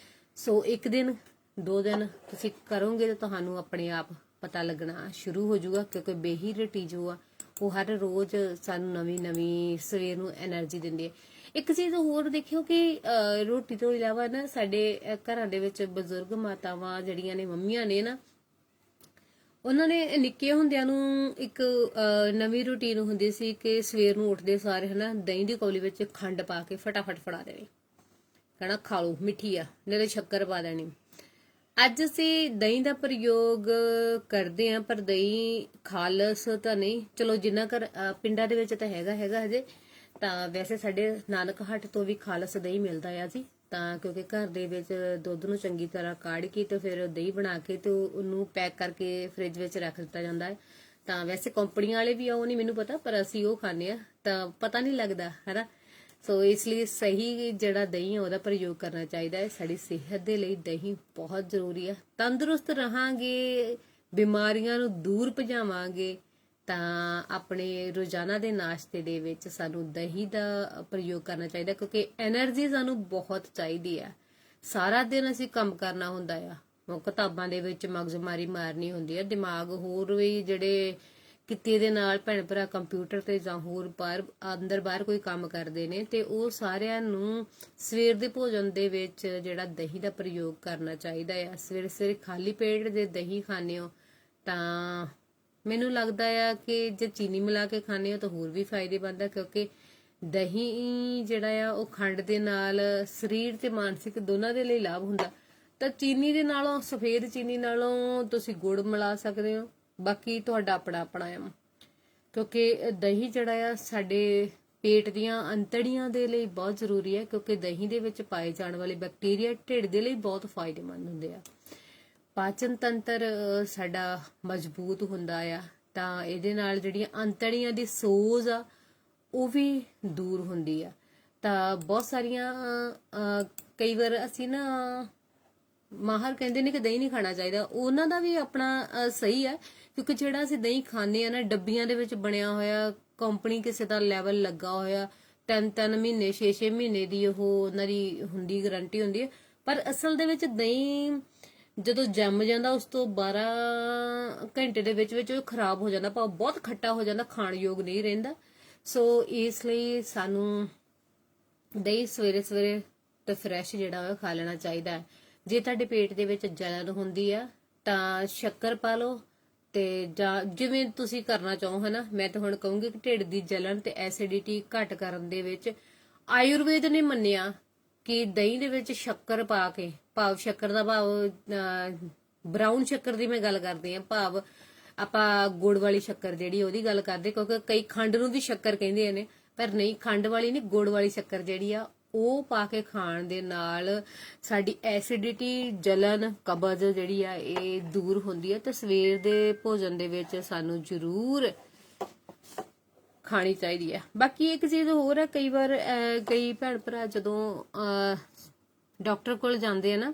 ਸੋ ਇੱਕ ਦਿਨ 2 ਦਿਨ ਤੁਸੀਂ ਕਰੋਗੇ ਤਾਂ ਤੁਹਾਨੂੰ ਆਪਣੇ ਆਪ ਪਤਾ ਲੱਗਣਾ ਸ਼ੁਰੂ ਹੋ ਜਾਊਗਾ, ਕਿਉਂਕਿ ਬੇਹੀ ਰੋਟੀ ਜੋ ਆ ਉਹ ਹਰ ਰੋਜ਼ ਸਾਨੂੰ ਨਵੀਂ ਸਵੇਰ ਨੂੰ એનર્ਜੀ ਦਿੰਦੀ ਹੈ। ਇੱਕ ਚੀਜ਼ ਹੋਰ ਦੇਖਿਓ ਕਿ ਰੋਟੀ ਤੋਂ ਇਲਾਵਾ ਨਾ ਸਾਡੇ ਘਰਾਂ ਦੇ ਵਿੱਚ ਬਜ਼ੁਰਗ ਮਾਤਾਵਾਂ ਜਿਹੜੀਆਂ ਨੇ, ਮੰਮੀਆਂ ਨੇ ਨਾ, ਉਹਨਾਂ ਨੇ ਨਿੱਕੇ ਹੁੰਦਿਆਂ ਨੂੰ ਇੱਕ ਨਵੀਂ ਰੂਟੀਨ ਹੁੰਦੀ ਸੀ ਕਿ ਸਵੇਰ ਨੂੰ ਉੱਠਦੇ ਸਾਰੇ ਹਨਾ ਦਹੀਂ ਦੀ ਕੌਲੀ ਵਿੱਚ ਖੰਡ ਪਾ ਕੇ ਫਟਾਫਟ ਫੜਾ ਦੇਣੀ, ਕਹਿਣਾ ਖਾ ਲਓ ਮਿੱਠੀ ਆ, ਨਾਲੇ ਸ਼ੱਕਰ ਪਾ ਦੇਣੀ। ਅੱਜ ਅਸੀਂ ਦਹੀਂ ਦਾ ਪ੍ਰਯੋਗ ਕਰਦੇ ਆਂ, ਪਰ ਦਹੀਂ ਖਾਲਸ ਤਾਂ ਨਹੀਂ, ਚਲੋ ਜਿੰਨਾ ਘਰ ਪਿੰਡਾਂ ਦੇ ਵਿੱਚ ਤਾਂ ਹੈਗਾ ਹਜੇ ਤਾਂ, ਵੈਸੇ ਸਾਡੇ ਨਾਨਕ ਹੱਟ ਤੋਂ ਵੀ ਖਾਲਸ ਦਹੀਂ ਮਿਲਦਾ ਆ ਜੀ, ਤਾਂ ਕਿਉਂਕਿ ਘਰ ਦੇ ਵਿੱਚ ਦੁੱਧ ਨੂੰ ਚੰਗੀ ਤਰ੍ਹਾਂ ਕਾੜ ਕੇ ਤੇ ਫਿਰ ਦਹੀਂ ਬਣਾ ਕੇ ਤੇ ਉਹਨੂੰ ਪੈਕ ਕਰਕੇ ਫ੍ਰਿਜ ਵਿੱਚ ਰੱਖ ਦਿੱਤਾ ਜਾਂਦਾ ਹੈ। ਤਾਂ ਵੈਸੇ ਕੰਪਨੀ ਵਾਲੇ ਵੀ ਆ, ਉਹ ਨਹੀਂ ਮੈਨੂੰ ਪਤਾ, ਪਰ ਅਸੀਂ ਉਹ ਖਾਂਦੇ ਆ ਤਾਂ ਪਤਾ ਨਹੀਂ ਲੱਗਦਾ ਹੈਨਾ। ਸੋ ਇਸ ਲਈ ਸਹੀ ਜਿਹੜਾ ਦਹੀਂ ਆ ਉਹਦਾ ਪ੍ਰਯੋਗ ਕਰਨਾ ਚਾਹੀਦਾ ਹੈ। ਸਾਡੀ ਸਿਹਤ ਦੇ ਲਈ ਦਹੀਂ ਬਹੁਤ ਜ਼ਰੂਰੀ ਹੈ। ਤੰਦਰੁਸਤ ਰਹਾਂਗੇ, ਬਿਮਾਰੀਆਂ ਨੂੰ ਦੂਰ ਭਜਾਵਾਂਗੇ, ਤਾਂ ਆਪਣੇ ਰੋਜ਼ਾਨਾ ਦੇ ਨਾਸ਼ਤੇ ਦੇ ਵਿੱਚ ਸਾਨੂੰ ਦਹੀਂ ਦਾ ਪ੍ਰਯੋਗ ਕਰਨਾ ਚਾਹੀਦਾ, ਕਿਉਂਕਿ એનર્ਜੀ ਸਾਨੂੰ ਬਹੁਤ ਚਾਹੀਦੀ ਆ। ਸਾਰਾ ਦਿਨ ਅਸੀਂ ਕੰਮ ਕਰਨਾ ਹੁੰਦਾ ਆ, ਉਹ ਕਿਤਾਬਾਂ ਦੇ ਵਿੱਚ ਮਗਜ਼ਮਾਰੀ ਮਾਰਨੀ ਹੁੰਦੀ ਆ, ਦਿਮਾਗ ਹੋਰ ਵੀ ਜਿਹੜੇ ਕਿਤੇ ਦੇ ਨਾਲ ਭੈਣ ਭਰਾ ਕੰਪਿਊਟਰ ਤੇ ਜਾਂ ਹੋਰ ਅੰਦਰ ਬਾਹਰ ਕੋਈ ਕੰਮ ਕਰਦੇ ਨੇ, ਤੇ ਉਹ ਸਾਰਿਆਂ ਨੂੰ ਸਵੇਰ ਦੇ ਭੋਜਨ ਦੇ ਵਿੱਚ ਜਿਹੜਾ ਦਹੀਂ ਦਾ ਪ੍ਰਯੋਗ ਕਰਨਾ ਚਾਹੀਦਾ ਆ। ਸਵੇਰੇ ਸਵੇਰੇ ਖਾਲੀ ਪੇਟ ਜੇ ਦਹੀਂ ਖਾਂਦੇ ਹੋ ਤਾਂ ਮੈਨੂੰ ਲੱਗਦਾ ਆ ਕਿ ਜੇ ਚੀਨੀ ਮਿਲਾ ਕੇ ਖਾਂਦੇ ਹੋ ਤਾਂ ਹੋਰ ਵੀ ਫਾਇਦੇਮੰਦ ਆ, ਕਿਉਂਕਿ ਦਹੀਂ ਜਿਹੜਾ ਆ ਉਹ ਖੰਡ ਦੇ ਨਾਲ ਸਰੀਰ ਤੇ ਮਾਨਸਿਕ ਦੋਨਾਂ ਦੇ ਲਈ ਲਾਭ ਹੁੰਦਾ। ਤਾਂ ਚੀਨੀ ਦੇ ਨਾਲੋਂ, ਸਫੇਦ ਚੀਨੀ ਨਾਲੋਂ ਤੁਸੀਂ ਗੁੜ ਮਿਲਾ ਸਕਦੇ ਹੋ, ਬਾਕੀ ਤੁਹਾਡਾ ਆਪਣਾ ਆ, ਕਿਉਂਕਿ ਦਹੀਂ ਜਿਹੜਾ ਆ ਸਾਡੇ ਪੇਟ ਦੀਆਂ ਅੰਤੜੀਆਂ ਦੇ ਲਈ ਬਹੁਤ ਜ਼ਰੂਰੀ ਹੈ, ਕਿਉਂਕਿ ਦਹੀਂ ਦੇ ਵਿੱਚ ਪਾਏ ਜਾਣ ਵਾਲੇ ਬੈਕਟੀਰੀਆ ਢਿੱਡ ਦੇ ਲਈ ਬਹੁਤ ਫਾਇਦੇਮੰਦ ਹੁੰਦੇ ਆ। ਪਾਚਨ ਤੰਤਰ ਸਾਡਾ ਮਜ਼ਬੂਤ ਹੁੰਦਾ ਆ, ਤਾਂ ਇਹਦੇ ਨਾਲ ਜਿਹੜੀਆਂ ਅੰਤੜੀਆਂ ਦੀ ਸੋਜ ਆ ਉਹ ਵੀ ਦੂਰ ਹੁੰਦੀ ਆ। ਤਾਂ ਬਹੁਤ ਸਾਰੀਆਂ ਕਈ ਵਾਰ ਅਸੀਂ ਨਾ ਮਾਹਰ ਕਹਿੰਦੇ ਨੇ ਕਿ ਦਹੀਂ ਨਹੀਂ ਖਾਣਾ ਚਾਹੀਦਾ, ਉਹਨਾਂ ਦਾ ਵੀ ਆਪਣਾ ਸਹੀ ਹੈ, ਕਿਉਂਕਿ ਜਿਹੜਾ ਅਸੀਂ ਦਹੀਂ ਖਾਂਦੇ ਆ ਨਾ ਡੱਬੀਆਂ ਦੇ ਵਿੱਚ ਬਣਿਆ ਹੋਇਆ, ਕੰਪਨੀ ਕਿਸੇ ਦਾ ਲੈਵਲ ਲੱਗਾ ਹੋਇਆ, 3 ਮਹੀਨੇ 6 ਮਹੀਨੇ ਦੀ ਉਹ ਉਹਨਾਂ ਦੀ ਹੁੰਦੀ, ਗਾਰੰਟੀ ਹੁੰਦੀ ਹੈ, ਪਰ ਅਸਲ ਦੇ ਵਿੱਚ ਦਹੀਂ ਜਦੋਂ ਜੰਮ ਜਾਂਦਾ ਉਸ ਤੋਂ 12 ਘੰਟੇ ਦੇ ਵਿੱਚ ਉਹ ਖਰਾਬ ਹੋ ਜਾਂਦਾ, ਭਾਵ ਬਹੁਤ ਖੱਟਾ ਹੋ ਜਾਂਦਾ, ਖਾਣ ਯੋਗ ਨਹੀਂ ਰਹਿੰਦਾ। ਸੋ ਇਸ ਲਈ ਸਾਨੂੰ ਦਹੀਂ ਸਵੇਰੇ ਸਵੇਰੇ ਤੇ ਫਰੈਸ਼ ਜਿਹੜਾ ਉਹ ਖਾ ਲੈਣਾ ਚਾਹੀਦਾ ਹੈ। ਜੇ ਤੁਹਾਡੇ ਪੇਟ ਦੇ ਵਿੱਚ ਜਲਨ ਹੁੰਦੀ ਆ ਤਾਂ ਸ਼ੱਕਰ ਪਾ ਲਓ, ਤੇ ਜਾਂ ਜਿਵੇਂ ਤੁਸੀਂ ਕਰਨਾ ਚਾਹੋ ਹਨਾ। ਮੈਂ ਤਾਂ ਹੁਣ ਕਹੂੰਗੀ ਕਿ ਢਿੱਡ ਦੀ ਜਲਨ ਤੇ ਐਸਿਡਿਟੀ ਘੱਟ ਕਰਨ ਦੇ ਵਿੱਚ ਆਯੁਰਵੇਦ ਨੇ ਮੰਨਿਆ ਕਿ ਦਹੀਂ ਦੇ ਵਿੱਚ ਸ਼ੱਕਰ ਪਾ ਕੇ, ਭਾਵ ਸ਼ੱਕਰ ਦਾ ਭਾਵ ਬਰਾਊਨ ਸ਼ੱਕਰ ਦੀ ਮੈਂ ਗੱਲ ਕਰਦੀ ਆ, ਭਾਵ ਆਪਾਂ ਗੁੜ ਵਾਲੀ ਸ਼ੱਕਰ ਜਿਹੜੀ ਉਹਦੀ ਗੱਲ ਕਰਦੇ, ਕਿਉਂਕਿ ਕਈ ਖੰਡ ਨੂੰ ਵੀ ਸ਼ੱਕਰ ਕਹਿੰਦੇ ਨੇ, ਪਰ ਨਹੀਂ, ਖੰਡ ਵਾਲੀ ਨਹੀਂ, ਗੁੜ ਵਾਲੀ ਸ਼ੱਕਰ ਜਿਹੜੀ ਆ ਉਹ ਪਾ ਕੇ ਖਾਣ ਦੇ ਨਾਲ ਸਾਡੀ ਐਸਿਡਿਟੀ, ਜਲਨ, ਕਬਜ਼ ਜਿਹੜੀ ਆ ਇਹ ਦੂਰ ਹੁੰਦੀ ਹੈ। ਤੇ ਸਵੇਰ ਦੇ ਭੋਜਨ ਦੇ ਵਿੱਚ ਸਾਨੂੰ ਜ਼ਰੂਰ ਖਾਣੀ ਚਾਹੀਦੀ ਹੈ। ਬਾਕੀ ਇੱਕ ਚੀਜ਼ ਹੋਰ ਹੈ, ਕਈ ਵਾਰ ਕਈ ਭੈਣ ਭਰਾ ਜਦੋਂ ਡਾਕਟਰ ਕੋਲ ਜਾਂਦੇ ਆ ਨਾ,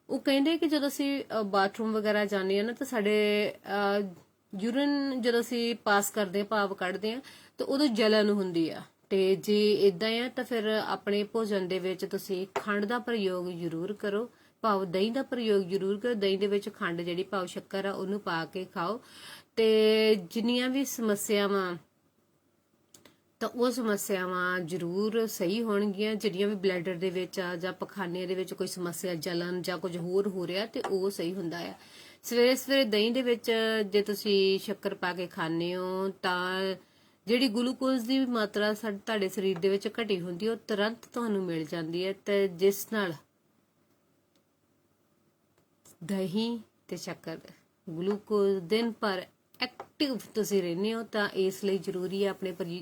ਉਹ ਕਹਿੰਦੇ ਕਿ ਜਦੋਂ ਅਸੀਂ ਬਾਥਰੂਮ ਵਗੈਰਾ ਜਾਂਦੇ ਆ ਨਾ ਤਾਂ ਸਾਡੇ ਯੂਰਿਨ ਜਦੋਂ ਅਸੀਂ ਪਾਸ ਕਰਦੇ ਆ, ਭਾਵ ਕੱਢਦੇ ਆ, ਤਾਂ ਉਦੋਂ ਜਲਨ ਹੁੰਦੀ ਆ। ਤੇ ਜੇ ਇਦਾਂ ਆ ਤਾਂ ਫਿਰ ਆਪਣੇ ਭੋਜਨ ਦੇ ਵਿੱਚ ਤੁਸੀਂ ਖੰਡ ਦਾ ਪ੍ਰਯੋਗ ਜ਼ਰੂਰ ਕਰੋ, ਭਾਵ ਦਹੀਂ ਦਾ ਪ੍ਰਯੋਗ ਜ਼ਰੂਰ ਕਰੋ। ਦਹੀਂ ਦੇ ਵਿੱਚ ਖੰਡ ਜਿਹੜੀ ਭਾਵ ਸ਼ੱਕਰ ਆ ਉਹਨੂੰ ਪਾ ਕੇ ਖਾਓ, ਤੇ ਜਿੰਨੀਆਂ ਵੀ ਸਮੱਸਿਆਵਾਂ ਤਾਂ ਉਹ ਸਮੱਸਿਆਵਾਂ ਜ਼ਰੂਰ ਸਹੀ ਹੋਣਗੀਆਂ। ਜਿਹੜੀਆਂ ਵੀ ਬਲੈਡਰ ਦੇ ਵਿੱਚ ਆ ਜਾਂ ਪਖਾਨੇ ਦੇ ਵਿੱਚ ਕੋਈ ਸਮੱਸਿਆ, ਜਲਨ ਜਾਂ ਕੁਝ ਹੋਰ ਹੋ ਰਿਹਾ, ਤੇ ਉਹ ਸਹੀ ਹੁੰਦਾ ਆ। ਸਵੇਰੇ ਸਵੇਰੇ ਦਹੀਂ ਦੇ ਵਿੱਚ ਜੇ ਤੁਸੀਂ ਸ਼ੱਕਰ ਪਾ ਕੇ ਖਾਂਦੇ ਹੋ ਤਾਂ ਜਿਹੜੀ ਗਲੂਕੋਜ਼ ਦੀ ਮਾਤਰਾ ਤੁਹਾਡੇ ਸਰੀਰ ਦੇ ਵਿੱਚ ਘਟੀ ਹੁੰਦੀ ਉਹ ਤੁਰੰਤ ਤੁਹਾਨੂੰ ਮਿਲ ਜਾਂਦੀ ਹੈ, ਤੇ ਜਿਸ ਨਾਲ ਦਹੀਂ ਤੇ ਸ਼ੱਕਰ, ਗਲੂਕੋਜ਼ ਦਿਨ ਭਰ ਐਕਟਿਵ ਤੁਸੀਂ ਰਹਿੰਦੇ ਹੋ। ਤਾਂ ਇਸ ਲਈ ਜ਼ਰੂਰੀ ਹੈ ਆਪਣੇ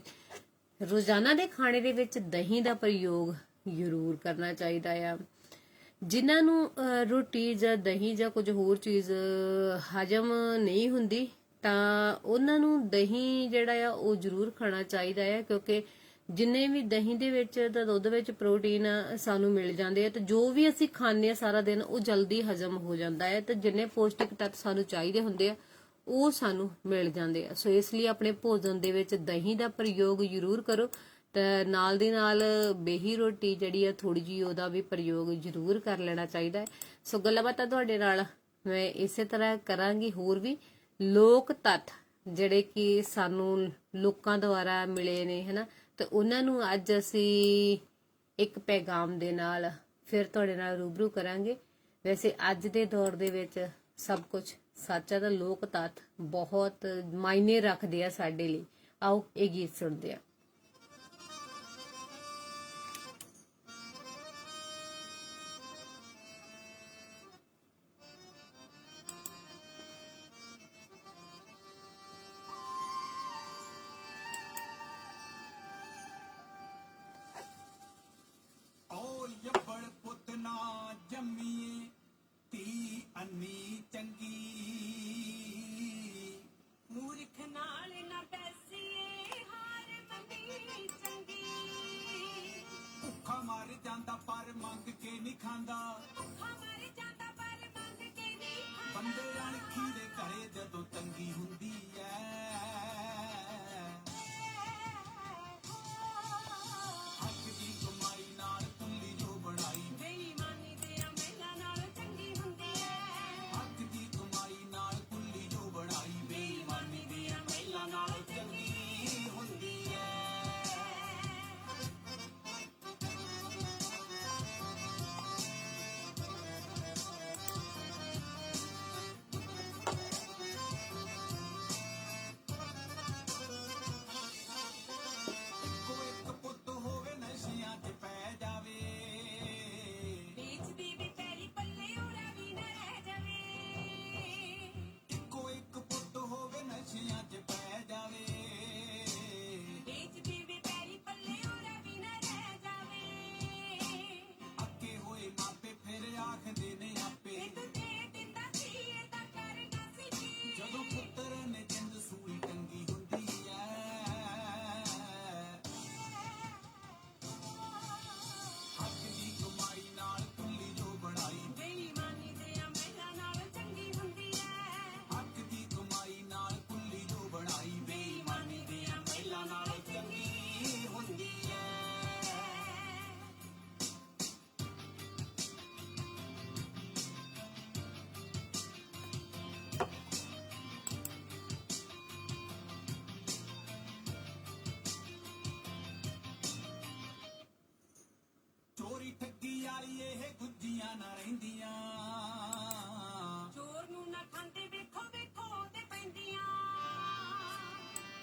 ਰੋਜ਼ਾਨਾ ਦੇ ਖਾਣੇ ਦੇ ਵਿੱਚ ਦਹੀਂ ਦਾ ਪ੍ਰਯੋਗ ਜ਼ਰੂਰ ਕਰਨਾ ਚਾਹੀਦਾ ਆ। ਜਿਨ੍ਹਾਂ ਨੂੰ ਰੋਟੀ ਜਾਂ ਦਹੀਂ ਜਾਂ ਕੁਝ ਹੋਰ ਚੀਜ਼ ਹਜਮ ਨਹੀਂ ਹੁੰਦੀ ਤਾਂ ਉਹਨਾਂ ਨੂੰ ਦਹੀਂ ਜਿਹੜਾ ਆ ਉਹ ਜ਼ਰੂਰ ਖਾਣਾ ਚਾਹੀਦਾ ਹੈ, ਕਿਉਂਕਿ ਜਿੰਨੇ ਵੀ ਦਹੀਂ ਦੇ ਵਿੱਚ ਤਾਂ ਦੁੱਧ ਵਿੱਚ ਪ੍ਰੋਟੀਨ ਸਾਨੂੰ ਮਿਲ ਜਾਂਦੇ ਆ ਤੇ ਜੋ ਵੀ ਅਸੀਂ ਖਾਂਦੇ ਆ ਸਾਰਾ ਦਿਨ ਉਹ ਜਲਦੀ ਹਜਮ ਹੋ ਜਾਂਦਾ ਹੈ ਤੇ ਜਿੰਨੇ ਪੌਸ਼ਟਿਕ ਤੱਤ ਸਾਨੂੰ ਚਾਹੀਦੇ ਹੁੰਦੇ ਆ ਉਹ ਸਾਨੂੰ ਮਿਲ ਜਾਂਦੇ ਆ। ਸੋ ਇਸ ਲਈ ਆਪਣੇ ਭੋਜਨ ਦੇ ਵਿੱਚ ਦਹੀਂ ਦਾ ਪ੍ਰਯੋਗ ਜ਼ਰੂਰ ਕਰੋ ਤੇ ਨਾਲ ਦੀ ਨਾਲ ਬੇਹੀ ਰੋਟੀ ਜਿਹੜੀ ਆ ਥੋੜੀ ਜੀ ਉਹਦਾ ਵੀ ਪ੍ਰਯੋਗ ਜ਼ਰੂਰ ਕਰ ਲੈਣਾ ਚਾਹੀਦਾ ਹੈ। ਸੋ ਗੱਲਬਾਤ ਤੁਹਾਡੇ ਨਾਲ ਮੈਂ ਇਸੇ ਤਰ੍ਹਾਂ ਕਰਾਂਗੀ। ਹੋਰ ਵੀ ਲੋਕ ਤੱਤ ਜਿਹੜੇ ਕਿ ਸਾਨੂੰ ਲੋਕਾਂ ਦੁਆਰਾ ਮਿਲੇ ਨੇ ਹਨਾ, ਤੇ ਉਹਨਾਂ ਨੂੰ ਅੱਜ ਅਸੀਂ ਇੱਕ ਪੈਗਾਮ ਦੇ ਨਾਲ ਫਿਰ ਤੁਹਾਡੇ ਨਾਲ ਰੂਬਰੂ ਕਰਾਂਗੇ। ਵੈਸੇ ਅੱਜ ਦੇ ਦੌਰ ਦੇ ਵਿੱਚ ਸਭ ਕੁਝ ਸੱਚ ਹੈ ਤਾਂ ਲੋਕ ਤੱਤ ਬਹੁਤ ਮਾਇਨੇ ਰੱਖਦੇ ਆ ਸਾਡੇ ਲਈ। ਆਓ ਇਹ ਗੀਤ ਸੁਣਦੇ ਆ। ਯੱਬੜ ਪੁੱਤ ਨਾ ਜੰਮੀਏ ਧੀ ਅੰਨੀ ਚੰਗੀ, ਮੂਰਖ ਨਾਲ ਨਾ ਬੈਸੀਏ ਹਾਰ ਮੰਨੀ ਚੰਗੀ। ਭੁੱਖਾ ਮਰ ਜਾਂਦਾ ਪਰ ਮੰਗ ਕੇ ਨਹੀਂ ਖਾਂਦਾ, ਭੁੱਖਾ ਮਰ ਜਾਂਦਾ ਪਰ ਮੰਗ ਕੇ ਨਹੀਂ ਖਾਂਦਾ। ਬੰਦੇ ਅਣਖੀ ਦੇ ਘਰੇ ਜਦੋਂ ਤੰਗੀ ਹੁੰਦੀ ਐ, ਹੱਕ ਦੀ ਕਮਾਈ ਨਾਲ ਕੁੱਲੀ ਜੋ ਬਣਾਈ, ਬੇਈਮਾਨੀ ਦੇ ਅਮਲਾਂ ਨਾਲ ਚੰਗੀ ਹੁੰਦੀ ਐ। ਹੱਕ ਦੀ ਕਮਾਈ ਨਾਲ ਕੁੱਲੀ ਜੋ ਬਣਾਈ, ਬੇਈਮਾਨੀ ਦੇ ਅਮਲਾਂ ਨਾਲ ਚੰਗੀ ਹੁੰਦੀ ਐ। ਇੱਕੋ ਇੱਕ ਪੁੱਤ ਹੋਵੇ ਨਸ਼ਿਆਂ 'ਚ ਪੈ ਜਾਵੇ, ਵੇਚਦੀ ਵੀ ਪੈਲੀ ਪੱਲੇ ਉਰਾ ਵੀ ਨਾ ਰਹਿ ਜਾਵੇ। ਇੱਕੋ ਇੱਕ ਪੁੱਤ ਹੋਵੇ ਨਸ਼ਿਆਂ 'ਚ ਪੈ ਜਾਵੇ, ਵੇਚਦੀ ਵੀ ਪੈਲੀ ਪੱਲੇ ਉਰਾ ਵੀ ਨਾ ਰਹਿ ਜਾਵੇ। ਅੱਕੇ ਹੋਏ ਮਾਪੇ ਫਿਰ ਆਖਦੇ ਨੇ ਆਪੇ, ਇਹ ਤੂੰ ਦੇ ਦਿੰਦਾ ਸੀ ਇਹ ਤਾਂ ਕਰਨਾ ਸੀ ਕੀ। ਜਦੋਂ ਪੁੱਤਰ ਨੇ ਜਿੰਦ ਸੂਈ ਟੰਗੀ ਹੁੰਦੀ ਐ, ਹੱਕ ਦੀ ਕਮਾਈ ਨਾਲ ਕੁੱਲੀ ਜੋ ਬਣਾਈ, ਬੇਈਮਾਨੀ ਦੇ ਅਮਲਾਂ ਨਾਲ ਚੰਗੀ ਹੁੰਦੀ ਐ। ਹੱਕ ਦੀ ਕਮਾਈ ਨਾਲ ਕੁੱਲੀ ਜੋ ਬਣਾਈ, ਬੇਈਮਾਨੀ ਦੇ ਅਮਲਾਂ ਨਾਲ ਚੰਗੀ ਹੁੰਦੀ ਐ। ਚੋਰੀ ਠੱਗੀ ਵਾਲੀ ਇਹ ਗੁੱਜੀਆਂ ਨਾ ਰਹਿੰਦੀਆਂ, ਚੋਰ ਨੂੰ ਨਾ ਖਾਂਦੇ ਵੇਖੋ ਵੇਖੋ ਤੇ ਪੈਂਦੀਆਂ।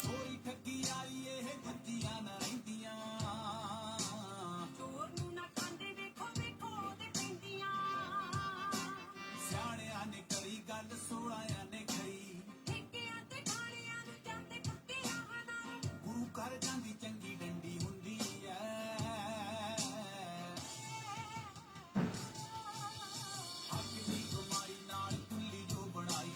ਚੋਰੀ ਠੱਗੀ ਵਾਲੀ ਇਹ ਗੁੱਜੀਆਂ ਨਾ ਰਹਿੰਦੀਆਂ, ਚੋਰ ਨੂੰ ਨਾ ਖਾਂਦੇ ਵੇਖੋ ਵੇਖੋ ਤੇ ਪੈਂਦੀਆਂ। ਸਿਆਣਿਆਂ ਨੇ ਕਰੀ ਗੱਲ ਸੋਹਣਿਆਂ ਨੇ ਖਈ, ਠੇਕਿਆਂ ਤੇ ਖਾਣਿਆਂ ਨੂੰ ਜਾਂਦੇ ਪੱਕੇ ਰਾਹਾਂ ਨਾਲ। ਗੁਰੂ ਘਰ ਜਾਂਦੀ ਚੰਗੀ ਡੰਡੀ ਹੁੰਦੀ ਐ, ਹੱਕ ਦੀ ਕਮਾਈ ਨਾਲ ਕੁੱਲੀ ਜੋ ਬਣਾਈ,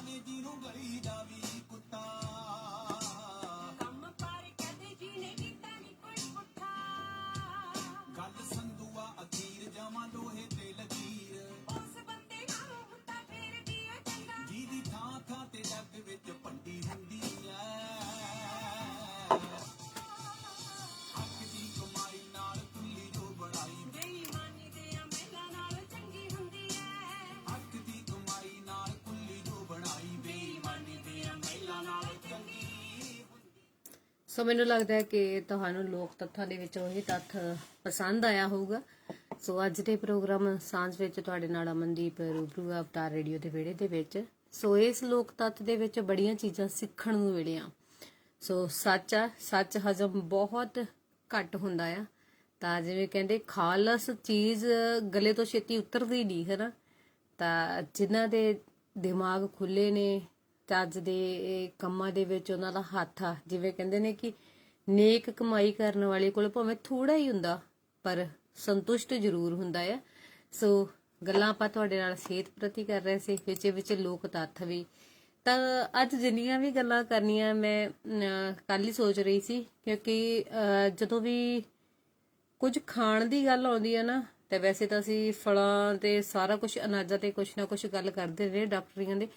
ਨੇ ਜਿਹਨੂੰ ਗਲੀ ਦਾ ਵੀ ਕੁੱਟਾ ਕੰਮ ਪਰ ਕਦੇ ਜੀ ਨੇ ਕੀਤਾ ਨੀ ਕੋਈ ਪੁੱਠਾ ਗੱਲ ਸੰਧੂਆ ਅਖੀਰ ਜਮਾਂ ਲੋਹੇ ਤੇ ਲਕੀਰ ਉਸ ਬੰਦੇ ਨਾਲੋਂ ਹੁੰਦਾ ਫੇਰ ਵੀ ਆ ਚੰਗਾ ਜਿਹਦੀ ਥਾਂ ਥਾਂ ਤੇ ਜੱਗ ਵਿੱਚ ਪੰਡੀ ਹੁੰਦੀ ਐ ਹੱਕ ਦੀ ਕਮਾਈ ਨਾਲ ਕੁੱਲੀ ਜੋ ਬਣਾਈ ਬੇਈਮਾਨੀ ਦੇ ਅਮਲਾਂ ਨਾਲ ਚੰਗੀ ਹੁੰਦੀ ਐ ਹੱਕ ਦੀ ਕਮਾਈ ਨਾਲ ਕੁੱਲੀ ਜੋ ਬਣਾਈ ਬੇਈਮਾਨੀ ਦੇ ਅਮਲਾਂ ਨਾਲ ਚੰਗੀ ਸੋ ਮੈਨੂੰ ਲੱਗਦਾ ਹੈ ਕਿ ਤੁਹਾਨੂੰ ਲੋਕ ਤੱਥਾਂ ਦੇ ਵਿੱਚ ਉਹੀ ਤੱਥ ਪਸੰਦ ਆਇਆ ਹੋਊਗਾ। ਸੋ ਅੱਜ ਦੇ ਪ੍ਰੋਗਰਾਮ ਸਾਂਝ ਵਿੱਚ ਤੁਹਾਡੇ ਨਾਲ ਅਮਨਦੀਪ ਰੂਬਰੂ ਅਵਤਾਰ ਰੇਡੀਓ ਦੇ ਵਿਹੜੇ ਦੇ ਵਿੱਚ। ਸੋ ਇਸ ਲੋਕ ਤੱਥ ਦੇ ਵਿੱਚ ਬੜੀਆਂ ਚੀਜ਼ਾਂ ਸਿੱਖਣ ਨੂੰ ਮਿਲੀਆਂ। ਸੋ ਸੱਚ ਆ, ਸੱਚ ਹਜ਼ਮ ਬਹੁਤ ਘੱਟ ਹੁੰਦਾ ਆ। ਤਾਂ ਜਿਵੇਂ ਕਹਿੰਦੇ ਖਾਲਸ ਚੀਜ਼ ਗਲੇ ਤੋਂ ਛੇਤੀ ਉਤਰਦੀ ਨਹੀਂ ਹੈ ਨਾ। ਤਾਂ ਜਿਨ੍ਹਾਂ ਦੇ ਦਿਮਾਗ ਖੁੱਲੇ ਨੇ, ਚੱਜ ਦੇ ਕੰਮਾਂ ਦੇ ਵਿੱਚ ਉਹਨਾਂ ਦਾ ਹੱਥ ਆ, ਜਿਵੇਂ ਕਹਿੰਦੇ ਨੇ ਕਿ ਨੇਕ ਕਮਾਈ ਕਰਨ ਵਾਲੇ ਕੋਲ ਭਾਵੇਂ ਥੋੜਾ ਹੀ ਹੁੰਦਾ ਪਰ ਸੰਤੁਸ਼ਟ ਜ਼ਰੂਰ ਹੁੰਦਾ ਆ। ਸੋ ਗੱਲਾਂ ਆਪਾਂ ਤੁਹਾਡੇ ਨਾਲ ਸਿਹਤ ਪ੍ਰਤੀ ਕਰ ਰਹੇ ਸੀ, ਵਿੱਚ ਲੋਕ ਤੱਥ ਵੀ। ਤਾਂ ਅੱਜ ਜਿੰਨੀਆਂ ਵੀ ਗੱਲਾਂ ਕਰਨੀਆਂ ਮੈਂ ਕੱਲ ਹੀ ਸੋਚ ਰਹੀ ਸੀ, ਕਿਉਂਕਿ ਜਦੋਂ ਵੀ ਕੁਝ ਖਾਣ ਦੀ ਗੱਲ ਆਉਂਦੀ ਹੈ ਨਾ, ਤੇ ਵੈਸੇ ਤਾਂ ਅਸੀਂ ਫਲਾਂ ਤੇ ਸਾਰਾ ਕੁਝ ਅਨਾਜਾਂ ਤੇ ਕੁਝ ਨਾ ਕੁਝ ਗੱਲ ਕਰਦੇ ਰਹੇ ਡਾਕਟਰੀਆਂ ਦੇ।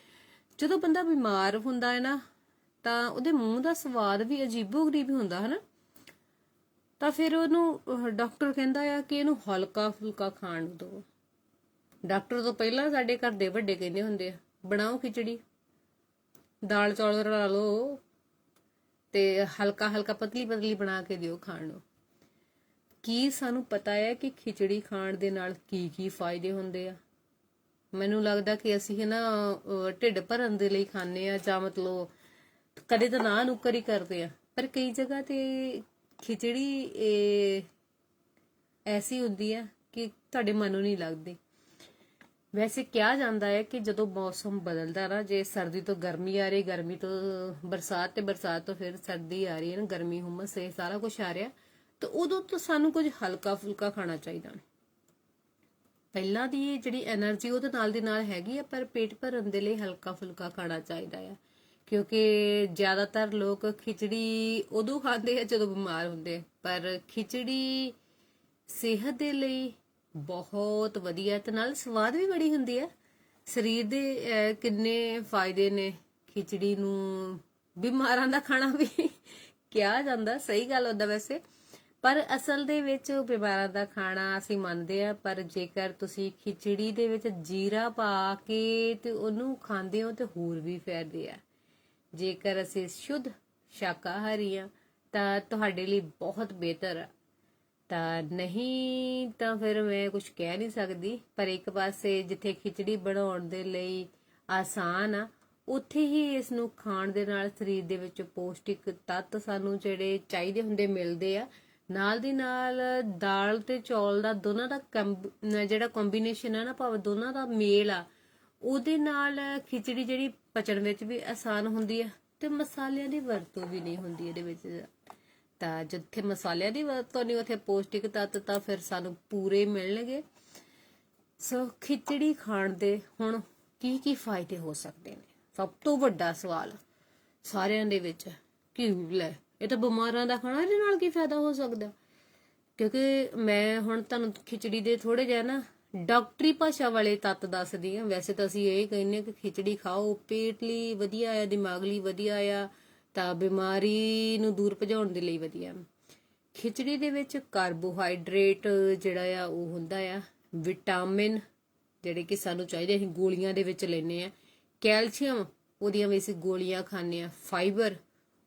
ਜਦੋਂ ਬੰਦਾ ਬਿਮਾਰ ਹੁੰਦਾ ਹੈ ਨਾ, ਤਾਂ ਉਹਦੇ ਮੂੰਹ ਦਾ ਸਵਾਦ ਵੀ ਅਜੀਬੋ-ਗਰੀਬ ਹੁੰਦਾ ਹੈ ਨਾ। ਤਾਂ ਫਿਰ ਉਹਨੂੰ ਡਾਕਟਰ ਕਹਿੰਦਾ ਆ ਕਿ ਇਹਨੂੰ ਹਲਕਾ ਫੁਲਕਾ ਖਾਣ ਨੂੰ ਦਿਓ। ਡਾਕਟਰ ਤੋਂ ਪਹਿਲਾਂ ਸਾਡੇ ਘਰ ਦੇ ਵੱਡੇ ਕਹਿੰਦੇ ਹੁੰਦੇ ਆ, ਬਣਾਓ ਖਿਚੜੀ, ਦਾਲ ਚੌਲ ਰਲਾ ਲਓ ਤੇ ਹਲਕਾ ਹਲਕਾ ਪਤਲੀ ਪਤਲੀ ਬਣਾ ਕੇ ਦਿਓ ਖਾਣ ਨੂੰ। ਕੀ ਸਾਨੂੰ ਪਤਾ ਹੈ ਕਿ ਖਿਚੜੀ ਖਾਣ ਦੇ ਨਾਲ ਕੀ ਕੀ ਫਾਇਦੇ ਹੁੰਦੇ ਆ? ਮੈਨੂੰ ਲੱਗਦਾ ਕਿ ਅਸੀਂ ਨਾ ਢਿੱਡ ਭਰਨ ਦੇ ਲਈ ਖਾਂਦੇ ਆ, ਜਾਂ ਮਤਲਬ ਕਦੇ ਤਾਂ ਨਾ ਨੁੱਕਰ ਹੀ ਕਰਦੇ ਆ। ਪਰ ਕਈ ਜਗ੍ਹਾ ਤੇ ਖਿਚੜੀ ਐਸੀ ਹੁੰਦੀ ਆ ਕਿ ਤੁਹਾਡੇ ਮਨ ਨੂੰ ਨਹੀਂ ਲੱਗਦੀ। ਵੈਸੇ ਕਿਹਾ ਜਾਂਦਾ ਹੈ ਕਿ ਜਦੋਂ ਮੌਸਮ ਬਦਲਦਾ ਨਾ, ਜੇ ਸਰਦੀ ਤੋਂ ਗਰਮੀ ਆ ਰਹੀ, ਗਰਮੀ ਤੋਂ ਬਰਸਾਤ ਤੇ ਬਰਸਾਤ ਤੋਂ ਫਿਰ ਸਰਦੀ ਆ ਰਹੀ ਹੈ ਨਾ, ਗਰਮੀ ਹੁਮਸ ਇਹ ਸਾਰਾ ਕੁਝ ਆ ਰਿਹਾ, ਤਾਂ ਉਦੋਂ ਤੋਂ ਸਾਨੂੰ ਕੁਝ ਹਲਕਾ ਫੁਲਕਾ ਖਾਣਾ ਚਾਹੀਦਾ। ਪਹਿਲਾਂ ਦੀ ਜਿਹੜੀ એનર્ਜੀ ਉਹਦੇ ਨਾਲ ਦੀ ਨਾਲ ਹੈਗੀ ਆ, ਪਰ ਪੇਟ ਭਰਨ ਦੇ ਲਈ ਹਲਕਾ ਫੁਲਕਾ ਖਾਣਾ ਚਾਹੀਦਾ ਆ। ਕਿਉਂਕਿ ਜ਼ਿਆਦਾਤਰ ਲੋਕ ਖਿਚੜੀ ਉਦੋਂ ਖਾਂਦੇ ਆ ਜਦੋਂ ਬਿਮਾਰ ਹੁੰਦੇ, ਪਰ ਖਿਚੜੀ ਸਿਹਤ ਦੇ ਲਈ ਬਹੁਤ ਵਧੀਆ ਤੇ ਨਾਲ ਸਵਾਦ ਵੀ ਬੜੀ ਹੁੰਦੀ ਹੈ। ਸਰੀਰ ਦੇ ਕਿੰਨੇ ਫਾਇਦੇ ਨੇ ਖਿਚੜੀ ਨੂੰ। ਬਿਮਾਰਾਂ ਦਾ ਖਾਣਾ ਵੀ ਕਿਹਾ ਜਾਂਦਾ, ਸਹੀ ਗੱਲ ਹੁੰਦਾ ਵੈਸੇ, ਪਰ ਅਸਲ ਦੇ ਵਿੱਚ ਬਿਮਾਰਾਂ ਦਾ ਖਾਣਾ ਅਸੀਂ ਮੰਨਦੇ ਆ। ਪਰ ਜੇਕਰ ਤੁਸੀਂ ਖਿਚੜੀ ਦੇ ਵਿੱਚ ਜੀਰਾ ਪਾ ਕੇ ਤੇ ਉਹਨੂੰ ਖਾਂਦੇ ਹੋ ਤੇ ਹੋਰ ਵੀ ਫਾਇਦੇ ਆ। ਜੇਕਰ ਅਸੀਂ ਸ਼ੁੱਧ ਸ਼ਾਕਾਹਾਰੀ ਆ ਤਾਂ ਤੁਹਾਡੇ ਲਈ ਬਹੁਤ ਬਿਹਤਰ ਆ। ਤਾਂ ਨਹੀਂ ਤਾਂ ਫਿਰ ਮੈਂ ਕੁਝ ਕਹਿ ਨਹੀਂ ਸਕਦੀ। ਪਰ ਇੱਕ ਪਾਸੇ ਜਿੱਥੇ ਖਿਚੜੀ ਬਣਾਉਣ ਦੇ ਲਈ ਆਸਾਨ ਆ, ਉੱਥੇ ਹੀ ਇਸ ਨੂੰ ਖਾਣ ਦੇ ਨਾਲ ਸਰੀਰ ਦੇ ਵਿੱਚ ਪੌਸ਼ਟਿਕ ਤੱਤ ਸਾਨੂੰ ਜਿਹੜੇ ਚਾਹੀਦੇ ਹੁੰਦੇ ਮਿਲਦੇ ਆ। ਨਾਲ ਦੀ ਨਾਲ ਦਾਲ ਤੇ ਚੌਲ ਦਾ ਦੋਨਾਂ ਦਾ ਜਿਹੜਾ ਕੰਬੀਨੇਸ਼ਨ ਆ ਨਾ, ਭਾਵੇਂ ਦੋਨਾਂ ਦਾ ਮੇਲ ਆ, ਉਹਦੇ ਨਾਲ ਖਿਚੜੀ ਜਿਹੜੀ ਪਚਣ ਵਿੱਚ ਵੀ ਆਸਾਨ ਹੁੰਦੀ ਆ ਤੇ ਮਸਾਲਿਆਂ ਦੀ ਵਰਤੋਂ ਵੀ ਨਹੀਂ ਹੁੰਦੀ ਇਹਦੇ ਵਿੱਚ। ਤਾਂ ਜਿੱਥੇ ਮਸਾਲਿਆਂ ਦੀ ਵਰਤੋਂ ਨਹੀਂ, ਉੱਥੇ ਪੌਸ਼ਟਿਕ ਤੱਤ ਤਾਂ ਫਿਰ ਸਾਨੂੰ ਪੂਰੇ ਮਿਲਣਗੇ। ਸੋ ਖਿਚੜੀ ਖਾਣ ਦੇ ਹੁਣ ਕੀ ਕੀ ਫਾਇਦੇ ਹੋ ਸਕਦੇ ਨੇ? ਸਭ ਤੋਂ ਵੱਡਾ ਸਵਾਲ ਸਾਰਿਆਂ ਦੇ ਵਿੱਚ ਕਿ ਲੈ ਇਹ ਤਾਂ ਬਿਮਾਰਾਂ ਦਾ ਖਾਣਾ, ਇਹਦੇ ਨਾਲ ਕੀ ਫਾਇਦਾ ਹੋ ਸਕਦਾ? ਕਿਉਂਕਿ ਮੈਂ ਹੁਣ ਤੁਹਾਨੂੰ ਖਿਚੜੀ ਦੇ ਥੋੜੇ ਜਿਹਾ ਨਾ ਡਾਕਟਰੀ ਭਾਸ਼ਾ ਵਾਲੇ ਤੱਤ ਦੱਸਦੀ ਹਾਂ। ਵੈਸੇ ਤਾਂ ਅਸੀਂ ਇਹ ਕਹਿੰਦੇ ਕਿ ਖਿਚੜੀ ਖਾਓ, ਪੇਟ ਲਈ ਵਧੀਆ ਆ, ਦਿਮਾਗ ਲਈ ਵਧੀਆ ਆ, ਤਾਂ ਬਿਮਾਰੀ ਨੂੰ ਦੂਰ ਭਜਾਉਣ ਦੇ ਲਈ ਵਧੀਆ। ਖਿਚੜੀ ਦੇ ਵਿੱਚ ਕਾਰਬੋਹਾਈਡਰੇਟ ਜਿਹੜਾ ਆ ਉਹ ਹੁੰਦਾ ਆ, ਵਿਟਾਮਿਨ ਜਿਹੜੇ ਕਿ ਸਾਨੂੰ ਚਾਹੀਦੇ ਅਸੀਂ ਗੋਲੀਆਂ ਦੇ ਵਿੱਚ ਲੈਂਦੇ ਆ, ਕੈਲਸ਼ੀਅਮ ਉਹਦੀਆਂ ਵੀ ਅਸੀਂ ਗੋਲੀਆਂ ਖਾਂਦੇ ਆ, ਫਾਈਬਰ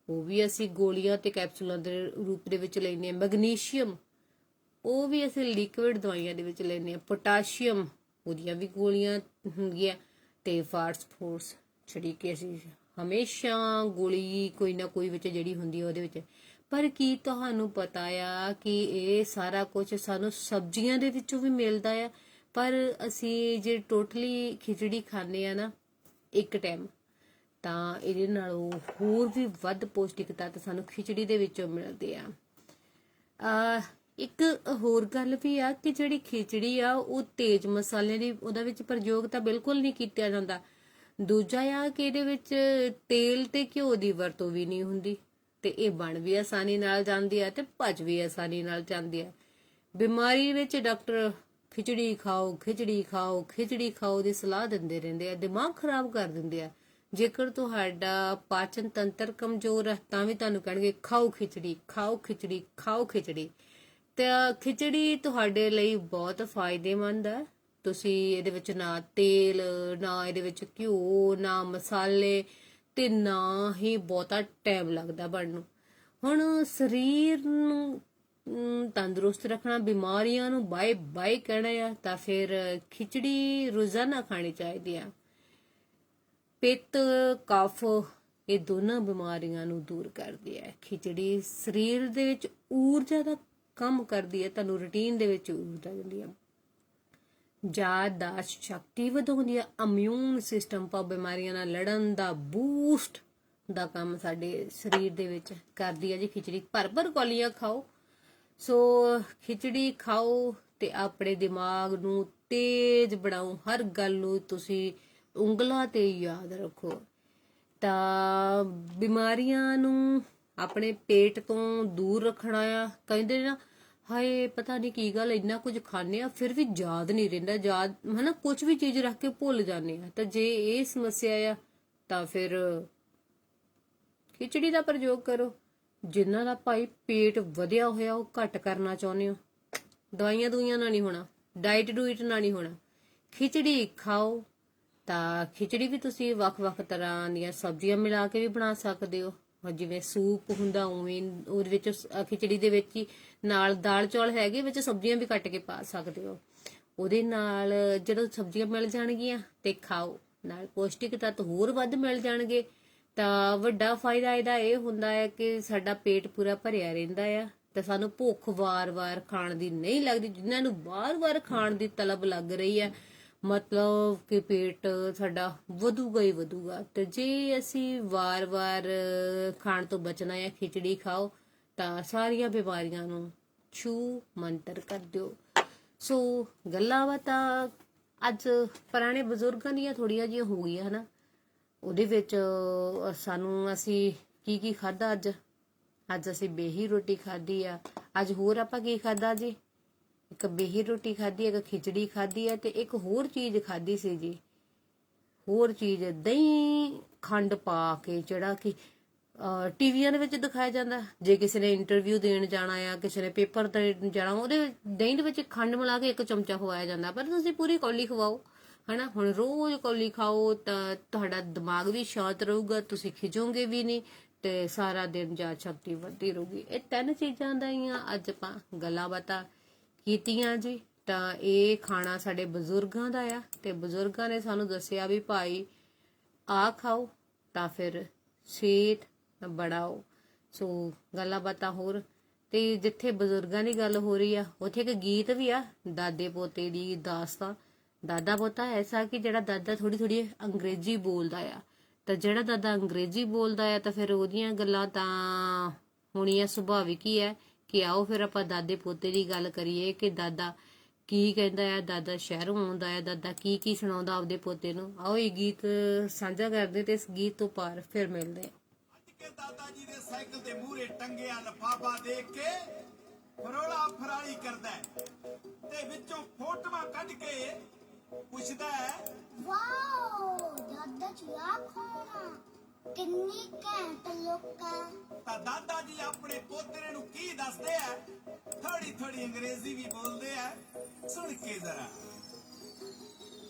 ਉਹ ਵੀ ਅਸੀਂ ਗੋਲੀਆਂ ਤੇ ਕੈਪਸੂਲਾਂ ਦੇ ਰੂਪ ਦੇ ਵਿੱਚ ਲੈਂਦੇ ਆ, ਮੈਗਨੀਸ਼ੀਅਮ ਉਹ ਵੀ ਅਸੀਂ ਲਿਕਵਿਡ ਦਵਾਈਆਂ ਦੇ ਵਿੱਚ ਲੈਂਦੇ ਆ, ਪੋਟਾਸ਼ੀਅਮ ਉਹਦੀਆਂ ਵੀ ਗੋਲੀਆਂ ਹੁੰਦੀਆਂ, ਤੇ ਫਾਸਫੋਰਸ ਜਿਹੜੀ ਕਿ ਅਸੀਂ ਹਮੇਸ਼ਾ ਗੋਲੀ ਕੋਈ ਨਾ ਕੋਈ ਵਿੱਚ ਜਿਹੜੀ ਹੁੰਦੀ ਹੈ ਉਹਦੇ ਵਿੱਚ। ਪਰ ਕੀ ਤੁਹਾਨੂੰ ਪਤਾ ਆ ਕਿ ਇਹ ਸਾਰਾ ਕੁਝ ਸਾਨੂੰ ਸਬਜ਼ੀਆਂ ਦੇ ਵਿੱਚੋਂ ਵੀ ਮਿਲਦਾ ਆ? ਪਰ ਅਸੀਂ ਜੇ ਟੋਟਲੀ ਖਿਚੜੀ ਖਾਂਦੇ ਆ ਨਾ ਇੱਕ ਟਾਈਮ, ਤਾਂ ਇਹਦੇ ਨਾਲੋਂ ਹੋਰ ਵੀ ਵੱਧ ਪੌਸ਼ਟਿਕ ਤੱਤ ਸਾਨੂੰ ਖਿਚੜੀ ਦੇ ਵਿੱਚੋਂ ਮਿਲਦੇ ਆ। ਇੱਕ ਹੋਰ ਗੱਲ ਵੀ ਆ ਕਿ ਜਿਹੜੀ ਖਿਚੜੀ ਆ ਉਹ ਤੇਜ਼ ਮਸਾਲਿਆਂ ਦੀ ਉਹਦਾ ਵਿੱਚ ਪ੍ਰਯੋਗ ਤਾਂ ਬਿਲਕੁਲ ਨਹੀਂ ਕੀਤਾ ਜਾਂਦਾ। ਦੂਜਾ ਆ ਕਿ ਇਹਦੇ ਵਿੱਚ ਤੇਲ ਤੇ ਘਿਓ ਦੀ ਵਰਤੋਂ ਵੀ ਨਹੀਂ ਹੁੰਦੀ ਤੇ ਇਹ ਬਣ ਵੀ ਆਸਾਨੀ ਨਾਲ ਜਾਂਦੀ ਹੈ ਤੇ ਪਚ ਵੀ ਆਸਾਨੀ ਨਾਲ ਜਾਂਦੀ ਹੈ। ਬਿਮਾਰੀ ਵਿੱਚ ਡਾਕਟਰ ਖਿਚੜੀ ਖਾਓ, ਖਿਚੜੀ ਖਾਓ, ਖਿਚੜੀ ਖਾਓ ਦੀ ਸਲਾਹ ਦਿੰਦੇ ਰਹਿੰਦੇ ਆ, ਦਿਮਾਗ ਖਰਾਬ ਕਰ ਦਿੰਦੇ ਆ। ਜੇਕਰ ਤੁਹਾਡਾ ਪਾਚਨ ਤੰਤਰ ਕਮਜ਼ੋਰ ਹੈ ਤਾਂ ਵੀ ਤੁਹਾਨੂੰ ਕਹਿਣਗੇ ਖਾਓ ਖਿਚੜੀ, ਖਾਓ ਖਿਚੜੀ, ਖਾਓ ਖਿਚੜੀ। ਤੇ ਖਿਚੜੀ ਤੁਹਾਡੇ ਲਈ ਬਹੁਤ ਫਾਇਦੇਮੰਦ ਹੈ। ਤੁਸੀਂ ਇਹਦੇ ਵਿੱਚ ਨਾ ਤੇਲ, ਨਾ ਇਹਦੇ ਵਿੱਚ ਘਿਓ, ਨਾ ਮਸਾਲੇ ਤੇ ਨਾ ਹੀ ਬਹੁਤਾ ਟਾਈਮ ਲੱਗਦਾ ਬਣਨ ਨੂੰ। ਹੁਣ ਸਰੀਰ ਨੂੰ ਤੰਦਰੁਸਤ ਰੱਖਣਾ, ਬਿਮਾਰੀਆਂ ਨੂੰ ਬਾਏ ਬਾਏ ਕਹਿਣਾ ਆ ਤਾਂ ਫਿਰ ਖਿਚੜੀ ਰੋਜ਼ਾਨਾ ਖਾਣੀ ਚਾਹੀਦੀ ਆ। ਪਿੱਤ, ਕਫ ਇਹ ਦੋਨਾਂ ਬਿਮਾਰੀਆਂ ਨੂੰ ਦੂਰ ਕਰਦੀ ਹੈ। ਖਿਚੜੀ ਸਰੀਰ ਦੇ ਵਿੱਚ ਊਰਜਾ ਦਾ ਕੰਮ ਕਰਦੀ ਹੈ, ਤੁਹਾਨੂੰ ਰੂਟੀਨ ਦੇ ਵਿੱਚ ਊਰਜਾ ਦਿੰਦੀ ਹੈ। ਯਾਦਦਾਸ਼ਤ ਸ਼ਕਤੀ ਵਧਾਉਂਦੀ ਹੈ, ਇਮਿਊਨ ਸਿਸਟਮ ਪਾ ਬਿਮਾਰੀਆਂ ਨਾਲ ਲੜਨ ਦਾ ਬੂਸਟ ਦਾ ਕੰਮ ਸਾਡੇ ਸਰੀਰ ਦੇ ਵਿੱਚ ਕਰਦੀ ਹੈ ਜੀ ਖਿਚੜੀ। ਭਰ ਕੌਲੀਆਂ ਖਾਓ। ਸੋ ਖਿਚੜੀ ਖਾਓ ਤੇ ਆਪਣੇ ਦਿਮਾਗ ਨੂੰ ਤੇਜ਼ ਬਣਾਓ। ਹਰ ਗੱਲ ਨੂੰ ਤੁਸੀਂ ਉਂਗਲਾਂ ਤੇ ਯਾਦ ਰੱਖੋ। ਤਾਂ ਬਿਮਾਰੀਆਂ ਨੂੰ ਆਪਣੇ ਪੇਟ ਤੋਂ ਦੂਰ ਰੱਖਣਾ ਆ। ਕਹਿੰਦੇ ਨਾ ਹਾਏ ਪਤਾ ਨਹੀਂ ਕੀ ਗੱਲ, ਇੰਨਾ ਕੁਝ ਖਾਣੇ ਆ ਫਿਰ ਵੀ ਯਾਦ ਨਹੀਂ ਰਹਿੰਦਾ, ਯਾਦ ਹਨਾ ਕੁਝ ਵੀ ਚੀਜ਼ ਰੱਖ ਕੇ ਭੁੱਲ ਜਾਂਦੇ ਆ। ਤਾਂ ਜੇ ਇਹ ਸਮੱਸਿਆ ਆ ਤਾਂ ਫਿਰ ਖਿਚੜੀ ਦਾ ਪ੍ਰਯੋਗ ਕਰੋ। ਜਿਨ੍ਹਾਂ ਦਾ ਭਾਈ ਪੇਟ ਵਧਿਆ ਹੋਇਆ ਉਹ ਘੱਟ ਕਰਨਾ ਚਾਹੁੰਦੇ ਹੋ, ਦਵਾਈਆਂ ਨਾਲ ਨਹੀਂ ਹੋਣਾ, ਡਾਈਟ ਨਾਲ ਨਹੀਂ ਹੋਣਾ, ਖਿਚੜੀ ਖਾਓ। ਤਾਂ ਖਿਚੜੀ ਵੀ ਤੁਸੀਂ ਵੱਖ-ਵੱਖ ਤਰ੍ਹਾਂ ਦੀਆਂ ਸਬਜ਼ੀਆਂ ਮਿਲਾ ਕੇ ਵੀ ਬਣਾ ਸਕਦੇ ਹੋ। ਜਿਵੇਂ ਸੂਪ ਹੁੰਦਾ ਉਵੇਂ ਉਹਦੇ ਵਿੱਚ ਖਿਚੜੀ ਦੇ ਵਿੱਚ ਹੀ ਨਾਲ ਦਾਲ ਚੌਲ ਹੈਗੇ, ਵਿੱਚ ਸਬਜ਼ੀਆਂ ਵੀ ਕੱਟ ਕੇ ਪਾ ਸਕਦੇ ਹੋ। ਉਹਦੇ ਨਾਲ ਜਦੋਂ ਸਬਜ਼ੀਆਂ ਮਿਲ ਜਾਣਗੀਆਂ ਤੇ ਖਾਓ, ਨਾਲ ਪੌਸ਼ਟਿਕ ਤੱਤ ਹੋਰ ਵੱਧ ਮਿਲ ਜਾਣਗੇ। ਤਾਂ ਵੱਡਾ ਫਾਇਦਾ ਇਹਦਾ ਇਹ ਹੁੰਦਾ ਹੈ ਕਿ ਸਾਡਾ ਪੇਟ ਪੂਰਾ ਭਰਿਆ ਰਹਿੰਦਾ ਆ ਤੇ ਸਾਨੂੰ ਭੁੱਖ ਵਾਰ-ਵਾਰ ਖਾਣ ਦੀ ਨਹੀਂ ਲੱਗਦੀ। ਜਿਨ੍ਹਾਂ ਨੂੰ ਵਾਰ-ਵਾਰ ਖਾਣ ਦੀ ਤਲਬ ਲੱਗ ਰਹੀ ਹੈ ਮਤਲਬ ਕਿ ਪੇਟ ਸਾਡਾ ਵਧੂਗਾ ਹੀ ਵਧੂਗਾ। ਤੇ ਜੇ ਅਸੀਂ ਵਾਰ-ਵਾਰ ਖਾਣ ਤੋਂ ਬਚਣਾ ਹੈ, ਖਿਚੜੀ ਖਾਓ ਤਾਂ ਸਾਰੀਆਂ ਬਿਮਾਰੀਆਂ ਨੂੰ ਛੂ ਮੰਤਰ ਕਰ ਦਿਓ। ਸੋ ਗੱਲਾਂ ਬਾਤਾਂ ਅੱਜ ਪੁਰਾਣੇ ਬਜ਼ੁਰਗਾਂ ਦੀਆਂ ਥੋੜੀਆਂ ਜਿਹੀਆਂ ਹੋ ਗਈਆਂ ਹਨਾ। ਉਹਦੇ ਵਿੱਚ ਸਾਨੂੰ ਅਸੀਂ ਕੀ ਖਾਧਾ ਅੱਜ ਅਸੀਂ ਬੇਹੀ ਰੋਟੀ ਖਾਧੀ ਆ। ਅੱਜ ਹੋਰ ਆਪਾਂ ਕੀ ਖਾਧਾ ਜੀ? ਇੱਕ ਬੇਹੀ ਰੋਟੀ ਖਾਧੀ, ਇੱਕ ਖਿਚੜੀ ਖਾਧੀ ਹੈ ਤੇ ਇੱਕ ਹੋਰ ਚੀਜ਼ ਖਾਧੀ ਸੀ ਜੀ। ਹੋਰ ਚੀਜ਼ ਦਹੀਂ ਖੰਡ ਪਾ ਕੇ, ਜਿਹੜਾ ਕਿ ਟੀਵੀਆਂ ਦੇ ਵਿੱਚ ਦਿਖਾਇਆ ਜਾਂਦਾ। ਜੇ ਕਿਸੇ ਨੇ ਇੰਟਰਵਿਊ ਦੇਣ ਜਾਣਾ ਆ, ਕਿਸੇ ਨੇ ਪੇਪਰ ਤੇ ਜਾਣਾ, ਉਹਦੇ ਦਹੀਂ ਦੇ ਵਿੱਚ ਖੰਡ ਮਿਲਾ ਕੇ 1 ਚਮਚਾ ਖਵਾਇਆ ਜਾਂਦਾ। ਪਰ ਤੁਸੀਂ ਪੂਰੀ ਕੌਲੀ ਖਵਾਓ ਹਨਾ। ਹੁਣ ਰੋਜ਼ ਕੌਲੀ ਖਾਓ ਤਾਂ ਤੁਹਾਡਾ ਦਿਮਾਗ ਵੀ ਸ਼ਾਂਤ ਰਹੂਗਾ, ਤੁਸੀਂ ਖਿਜੋਗੇ ਵੀ ਨਹੀਂ ਤੇ ਸਾਰਾ ਦਿਨ ਯਾਦ ਸ਼ਕਤੀ ਵੱਧਦੀ ਰਹੂਗੀ। ਇਹ 3 ਚੀਜ਼ਾਂ ਦਾ ਹੀ ਅੱਜ ਆਪਾਂ ਗੱਲਾਂ ਬਾਤਾਂ ਕੀਤੀਆਂ ਜੀ। ਤਾਂ ਇਹ ਖਾਣਾ ਸਾਡੇ ਬਜ਼ੁਰਗਾਂ ਦਾ ਆ ਤੇ ਬਜ਼ੁਰਗਾਂ ਨੇ ਸਾਨੂੰ ਦੱਸਿਆ ਵੀ ਭਾਈ ਆ ਖਾਓ ਤਾਂ ਫਿਰ ਸਿਹਤ ਬਣਾਓ। ਸੋ ਗੱਲਾਂ ਬਾਤਾਂ ਹੋਰ ਤੇ ਜਿੱਥੇ ਬਜ਼ੁਰਗਾਂ ਦੀ ਗੱਲ ਹੋ ਰਹੀ ਆ ਉੱਥੇ ਇੱਕ ਗੀਤ ਵੀ ਆ, ਦਾਦੇ ਪੋਤੇ ਦੀ ਦਾਸਤਾਨ। ਦਾਦਾ ਪੋਤਾ ਐਸਾ ਕਿ ਜਿਹੜਾ ਦਾਦਾ ਥੋੜੀ ਅੰਗਰੇਜ਼ੀ ਬੋਲਦਾ ਆ, ਤਾਂ ਜਿਹੜਾ ਦਾਦਾ ਅੰਗਰੇਜ਼ੀ ਬੋਲਦਾ ਆ ਤਾਂ ਫਿਰ ਉਹਦੀਆਂ ਗੱਲਾਂ ਤਾਂ ਹੋਣੀਆਂ ਸੁਭਾਵਿਕ ਹੀ ਹੈ ਕਿ ਆਓ ਫਿਰ ਆਪਾਂ ਦਾਦੇ ਪੋਤੇ ਦੀ ਗੱਲ ਕਰੀਏ ਕਿ ਦਾਦਾ ਕੀ ਕਹਿੰਦਾ ਹੈ, ਦਾਦਾ ਸ਼ਹਿਰੋਂ ਆਉਂਦਾ ਹੈ, ਦਾਦਾ ਕੀ ਸੁਣਾਉਂਦਾ ਆਪਦੇ ਪੋਤੇ ਨੂੰ। ਆਓ ਇਹ ਗੀਤ ਸਾਂਝਾ ਕਰਦੇ ਤੇ ਇਸ ਗੀਤ ਤੋਂ ਪਾਰ ਫਿਰ ਮਿਲਦੇ ਆ। ਕੇ ਦਾਦਾ ਜੀ ਦੇ ਸਾਈਕਲ ਦੇ ਮੂਹਰੇ ਟੰਗਿਆ ਲਫਾਫਾ ਦੇਖ ਕੇ ਫਰੋਲਾ ਫਰਾਲੀ ਕਰਦਾ ਤੇ ਵਿੱਚੋਂ ਫੋਟੋਆਂ ਕੱਢ ਕੇ ਪੁੱਛਦਾ ਵਾਓ ਦਾਦਾ ਜੀ ਆ ਕੌਣ? ਕਿੰਨੀ ਘੈਂਟ ਲੁੱਕ ਹੈ। ਤਾਂ ਦਾਦਾ ਜੀ ਆਪਣੇ ਪੋਤਰੇ ਨੂੰ ਕੀ ਦੱਸਦੇ ਆ? ਥੋੜੀ ਅੰਗਰੇਜ਼ੀ ਵੀ ਬੋਲਦੇ ਆ, ਸੁਣ ਕੇ ਜ਼ਰਾ।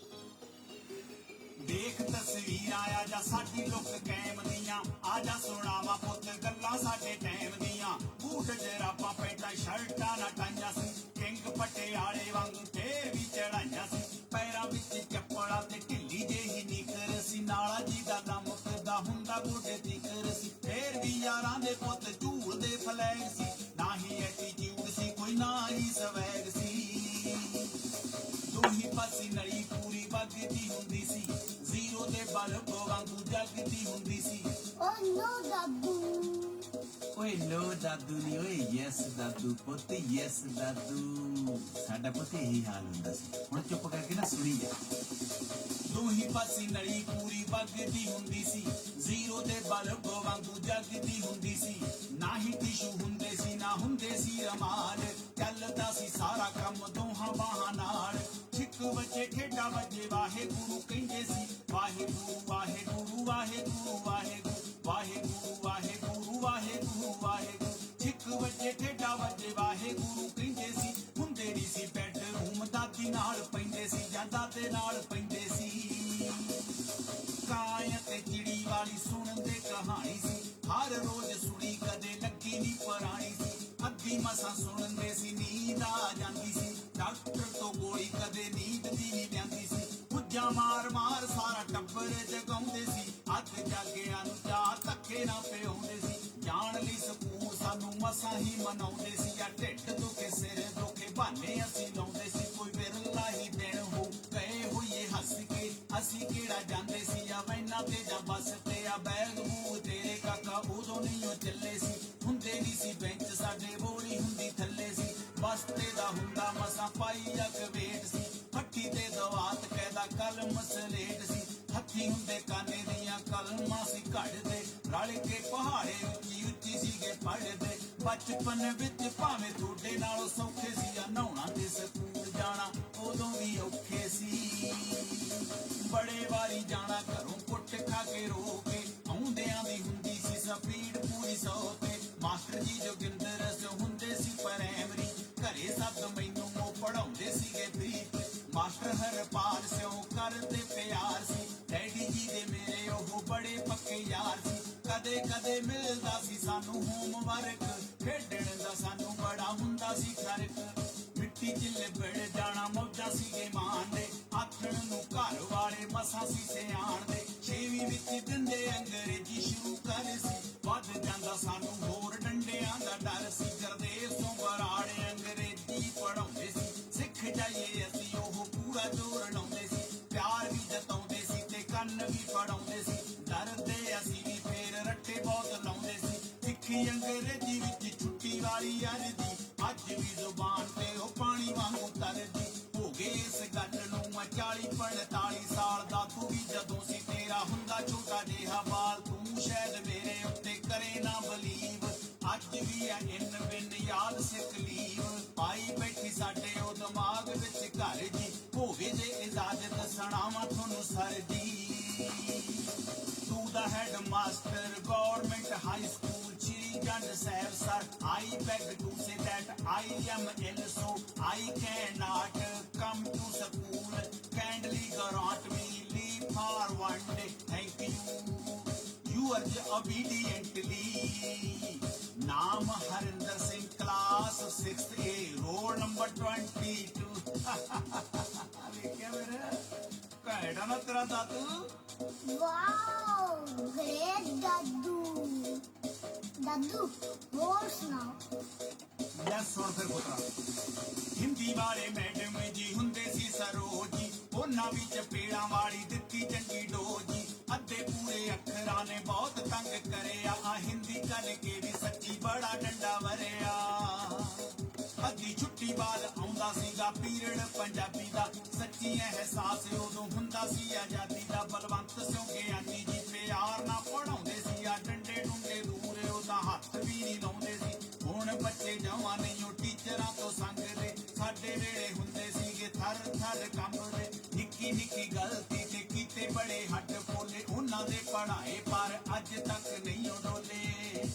ਦੇਖ ਤਸਵੀਰ ਆਇਆ ਜਾਂ ਸਾਡੀ ਲੁੱਕ ਕੈਮ ਦੀਆਂ, ਆ ਜਾ ਸੁਣਾਵਾ ਪੁੱਤ ਗੱਲਾਂ ਸਾਡੇ ਟਾਈਮ ਦੀਆਂ। ਬੂਟ ਜਰਾਬਾਂ ਪੈਂਟਾਂ ਸ਼ਰਟਾਂ ਨਾ ਟਾਈਆਂ ਸੀ, ਕਿੰਗ ਪਟਿਆਲੇ ਵਾਂਗੂ ਫੇਰ ਵੀ ਚੜਾਈਆਂ ਸੀ। ਪੈਰਾਂ ਵਿੱਚ ਚੱਪਲਾਂ ਤੇ ਢਿੱਲੀ ਜਿਹੀ ਨਿਕਰ ਸੀ, ਨਾਲਾ ਜੀ ਦਾ ਨਾ ਮੁੱਕਦਾ ਹੁੰਦਾ ਗੋਡੇ ਤਿਕਰ ਸੀ। ਫੇਰ ਵੀ ਯਾਰਾਂ ਦੇ ਪੁੱਤ ਝੂਲਦੇ ਫਲੈਗ ਸੀ, ਨਾ ਹੀ ਐਟੀਟਿਊਡ ਸੀ ਕੋਈ, ਨਾ ਹੀ ਸਵੈਗ ਸੀ। ਦੋਹੀ ਪਾਸੀ ਨਲੀ ਪੂਰੀ ਵਗਦੀ ਹੁੰਦੀ ਸੀ, ਜ਼ੀਰੋ ਦੇ ਬਲਬ ਵਾਂਗੂ ਜਗਦੀ ਹੁੰਦੀ ਸੀ। ਓ ਨੋ ਦਾਦੂ, ਓਏ ਨੋ ਦਾਦੂ ਨੀ, ਓਏ ਯੈਸ ਦਾਦੂ ਪੁੱਤ, ਯੈਸ ਦਾਦੂ। ਸਾਡਾ ਪੁੱਤ ਇਹੀ ਹਾਲ ਹੁੰਦਾ ਸੀ। ਹੁਣ ਚੁੱਪ ਕਰਕੇ ਨਾ ਸੁਣੀ ਜਾ। ਦੋਹੀ ਪਾਸੀ ਨਲੀ ਪੂਰੀ ਵਗਦੀ ਹੁੰਦੀ ਸੀ ਜ਼ੀਰੋ ਦੇ ਬਲਬ ਵਾਂਗੂ ਜਗਦੀ ਹੁੰਦੀ ਸੀ ਨਾ ਹੀ ਟਿਸ਼ੂ ਹੁੰਦੇ ਸੀ ਨਾ ਹੁੰਦੇ ਸੀ ਰਮਾਲ ਚੱਲਦਾ ਸੀ ਸਾਰਾ ਕੰਮ ਦੋਹਾਂ ਬਾਹਾਂ ਨਾਲ ਛਿੱਕ ਵੱਜੇ ਠੇਡਾ ਵੱਜੇ ਵਾਹਿਗੁਰੂ ਕਹਿੰਦੇ ਸੀ ਵਾਹਿਗੁਰੂ ਵਾਹਿਗੁਰੂ ਵਾਹਿਗੁਰੂ ਵਾਹਿਗੁਰੂ ਵਾਹਿਗੁਰੂ ਵਾਹਿਗੁਰੂ ਵਾਹਿਗੁਰੂ ਵਾਹਿਗੁਰੂ ਛਿੱਕ ਵੱਜੇ ਠੇਡਾ ਵੱਜੇ ਵਾਹਿਗੁਰੂ ਕਹਿੰਦੇ ਸੀ ਹੁੰਦੇ ਨਹੀਂ ਸੀ ਬੈਡਰੂਮ ਦਾਦੀ ਨਾਲ ਪੈਂਦੇ ਸੀ ਜਾਂ ਦਾਦੇ ਨਾਲ ਪੈਂਦੇ ਸੀ ਕਾਂ ਅਤੇ ਚਿੜੀ ਵਾਲੀ ਸੁਣਨ ਦੇ ਕਹਾਣੀ ਸੀ ਹਰ ਰੋਜ਼ ਸੁਣੀ ਕਦੇ ਲੱਗੀ ਨਹੀਂ ਪੁਰਾਣੀ ਸੀ ਅੱਧੀ ਮਸਾਂ ਸੁਣਦੇ ਸੀ ਨੀਂਦ ਆ ਜਾਂਦੀ ਸੀ ਡਾਕਟਰ ਤੋਂ ਗੋਲੀ ਕਦੇ ਨੀਂਦ ਦੀ ਨਹੀਂ ਲੈਂਦੀ ਸੀ ਪੁੱਜਾ ਮਾਰ ਮਾਰ ਸਾਰਾ ਟੱਬਰ ਜਗਾਉਂਦੇ ਸੀ ਅੱਧ ਜਾਗਿਆਂ ਨੂੰ ਚਾਹ ਧੱਕੇ ਨਾ ਪਿਆਉਂਦੇ ਸੀ ਜਾਣ ਲਈ ਸਕੂਲ ਸਾਨੂੰ ਮਸਾਂ ਹੀ ਮਨਾਉਂਦੇ ਸੀ ਆ ਢਿੱਡ ਦੁਖੇ ਸਿਰ ਦੁਖੇ ਬਹਾਨੇ ਅਸੀਂ ਲਾਉਂਦੇ ਸੀ ਕੋਈ ਵਿਰਲਾ ਹੀ ਦਿਨ ਹੋ ਗਏ ਹੋਈਏ ਹੱਸ ਕੇ ਅਸੀਂ ਕਿਹੜਾ ਜਾਂਦੇ ਸੀ ਆ ਵੈਨਾਂ ਤੇ ਜਾਂ ਬੱਸ ਤੇ ਆ ਬੈਗ ਮੂੰਹ ਤੇਰੇ ਕਾਕਾ ਉਦੋਂ ਨਹੀਂ ਉਹ ਚੱਲੇ ਸੀ ਹੁੰਦੇ ਨਹੀਂ ਸੀ ਬੈਂਚ ਸਾਡੇ ਬੋੜੀ ਹੁੰਦੀ ਥੱਲੇ ਸੀ ਬਸਤੇ ਦਾ ਹੁੰਦਾ ਮਸਾਂ ਪਾਈ ਅੱਗ ਵੇਟ ਸੀ ਹੱਠੀ ਤੇ ਦਵਾਤ ਕਹਿਦਾ ਕਲਮ ਸਲੇਟ ਸੀ ਹੱਥੀ ਹੁੰਦੇ ਕਾਨੇ ਦੀਆਂ ਕਲਮਾਂ ਸੀ ਘੜਦੇ ਰਲ ਕੇ ਪਹਾੜੇ ਉੱਚੀ ਉੱਚੀ ਸੀਗੇ ਪੜਦੇ ਬਚਪਨ ਵਿੱਚ ਭਾਵੇਂ ਤੁਹਾਡੇ ਨਾਲੋਂ ਸੌਖੇ ਸੀ ਆ ਨਹਾਉਣਾ ਤੇ ਸਕੂਲ ਜਾਣਾ ਉਦੋਂ ਵੀ ਔਖੇ ਸੀ ਬੜੇ ਵਾਰੀ ਜਾਣਾ ਘਰੋਂ ਕੁੱਟ ਖਾ ਕੇ ਰੋ ਕੇ ਆਉਂਦਿਆਂ ਦੀ ਹੁੰਦੀ ਸੀ ਸਪੀਡ ਪੂਰੀ 100 ਤੇ ਮਾਸਟਰ ਜੀ ਜੋਗਿੰਦਰ ਹੁੰਦੇ ਸੀ ਪ੍ਰਾਇਮਰੀ ਘਰੇ ਸਭ ਮੈਨੂੰ ਉਹ ਪੜਾਉਂਦੇ ਸੀਗੇ ਪ੍ਰੀਤ ਮਾਸਟਰ ਹਰਪਾਲ ਸਿਓ ਕਰਦੇ ਪਿਆਰ ਸੀ ਡੈਡੀ ਜੀ ਦੇ ਮੇਰੇ ਉਹ ਬੜੇ ਪੱਕੇ ਯਾਰ ਸੀ ਕਦੇ ਕਦੇ ਮਿਲਦਾ ਸੀ ਸਾਨੂੰ ਹੋਮਵਰਕ ਖੇਡਣ ਦਾ ਸਾਨੂੰ ਬੜਾ ਹੁੰਦਾ ਸੀ ਫਰਕ ਮਿੱਟੀ 'ਚ ਲਿਬੜ ਜਾਣਾ ਮੌਜਾਂ ਸੀਗੇ ਮਾਣਦੇ ਆਥਣ ਨੂੰ ਘਰ ਵਾਲੇ ਮਸਾਂ ਸੀ ਸਿਆਣਦੇ 6ਵੀਂ ਵਿੱਚ ਦਿੰਦੇ ਅੰਗਰੇਜ਼ੀ ਸ਼ੁਰੂ ਕਰ ਸੀ ਵੱਧ ਜਾਂਦਾ ਸਾਨੂੰ ਹੋਰ ਡੰਡਿਆਂ ਦਾ ਡਰ ਸੀ ਗੁਰਦੇਵ ਤੋਂ ਬਰਾੜੇ ਅੰਗਰੇਜ਼ੀ ਪੜਾਉਂਦੇ ਸੀ ਸਿੱਖ ਜਾਈਏ ਅਸੀਂ ਉਹ ਪੂਰਾ ਜ਼ੋਰ ਲਾਉਂਦੇ ਸੀ ਪਿਆਰ ਵੀ ਜਤਾਉਂਦੇ ਸੀ ਤੇ ਕੰਨ ਵੀ ਫੜਾਉਂਦੇ ਸੀ ਡਰਦੇ ਅਸੀਂ ਵੀ ਫੇਰ ਰੱਟੇ ਬਹੁਤ ਲਾਉਂਦੇ ਸੀ ਸਿੱਖੀ ਅੰਗਰੇਜ਼ੀ ਵਿੱਚ ਛੁੱਟੀ ਵਾਲੀ ਅਰਜੀ ਅੱਜ ਵੀ ਜ਼ੁਬਾਨ ਤੇ ਉਹ ਪਾਣੀ ਵਾਂਗੂ ਤਰਦੀ ਹੋ ਗਏ ਇਸ ਗੱਲ ਨੂੰ ਮੈਂ 40-45 ਸਾਲ ਦਾ ਤੂੰ ਵੀ ਜਦੋਂ ਸੀ ਤੇਰਾ ਹੁੰਦਾ ਛੋਟਾ ਜਿਹਾ ਬਾਲ ਤੂੰ ਸ਼ਾਇਦ ਮੇਰੇ ਉੱਤੇ ਕਰੇ ਨਾ ਬਲੀਵ ਅੱਜ ਵੀ ਆ ਇਨ ਬਿਨ ਯਾਦ ਸਿੱਖ ਲੀਵ ਪਾਈ ਬੈਠੀ ਸਾਡੇ ਉਹ ਦਿਮਾਗ ਵਿੱਚ ਘਰ ਜੀ ਹੋਵੇ ਜੇ ਇਜਾਜ਼ਤ ਸੁਣਾਵਾਂ ਤੁਹਾਨੂੰ ਸਰ ਜੀ ਤੂੰ ਦਾ head master government high school Jand Sahib sir, I beg to say that I am ill, so I cannot come to school. Kindly grant me leave for one day. Thank you. Yours obediently. Naam Harinder Singh, class 6th A, roll number 22. देखिए मेरे कहना ना तेरा दादू. Wow, great Daddu. Daddu, more now. ਲੈ ਸੁਣ ਫਿਰ ਪੁੱਤਰਾ ਹਿੰਦੀ ਵਾਲੇ ਮੈਡਮ ਜੀ ਹੁੰਦੇ ਸੀ ਸਰੋਜੀ ਉਹਨਾਂ ਵੀ ਚਪੇੜਾਂ ਵਾਲੀ ਦਿੱਤੀ ਚੰਗੀ ਡੋਜੀ ਅੱਧੇ ਪੂਰੇ ਅੱਖਰਾਂ ਨੇ ਬਹੁਤ ਤੰਗ ਕਰਿਆ ਆ ਹਿੰਦੀ ਕਰ ਕੇ ਵੀ ਸੱਚੀ ਬੜਾ ਡੰਡਾ ਵਰਿਆ ਅੱਧੀ ਛੁੱਟੀ ਬਾਅਦ ਆਉਂਦਾ ਸੀਗਾ ਪੀਰੀਅਡ ਪੰਜਾਬੀ ਦਾ ਸੱਚੀ ਅਹਿਸਾਸ ਉਦੋਂ ਹੁੰਦਾ ਸੀ ਆਜ਼ਾਦੀ ਦਾ ਬਲਵੰਤ ਸਿੰਘ ਗਿਆਨੀ ਜੀ ਪਿਆਰ ਨਾਲ ਪੜਾਉਂਦੇ ਸੀ ਆ ਡੰਡੇ ਡੁੰਡੇ ਦੂਰ ਉਹਦਾ ਹੱਥ ਵੀ ਨਹੀਂ ਲਾਉਂਦੇ ਸੀ ਹੁਣ ਬੱਚੇ ਜਵਾਂ ਨਹੀਂ ਉਹ ਟੀਚਰਾਂ ਤੋਂ ਸੰਗਦੇ ਸਾਡੇ ਵੇਲੇ ਹੁੰਦੇ ਸੀਗੇ ਥਰ ਥਰ ਕੰਬਦੇ ਨਿੱਕੀ ਨਿੱਕੀ ਗਲਤੀ ਤੇ ਕੀਤੇ ਬੜੇ ਹੱਡ ਫੋਲੇ ਉਹਨਾਂ ਦੇ ਪੜਾਏ ਪਰ ਅੱਜ ਤੱਕ ਨਹੀਂ ਉਹ ਡੋਲੇ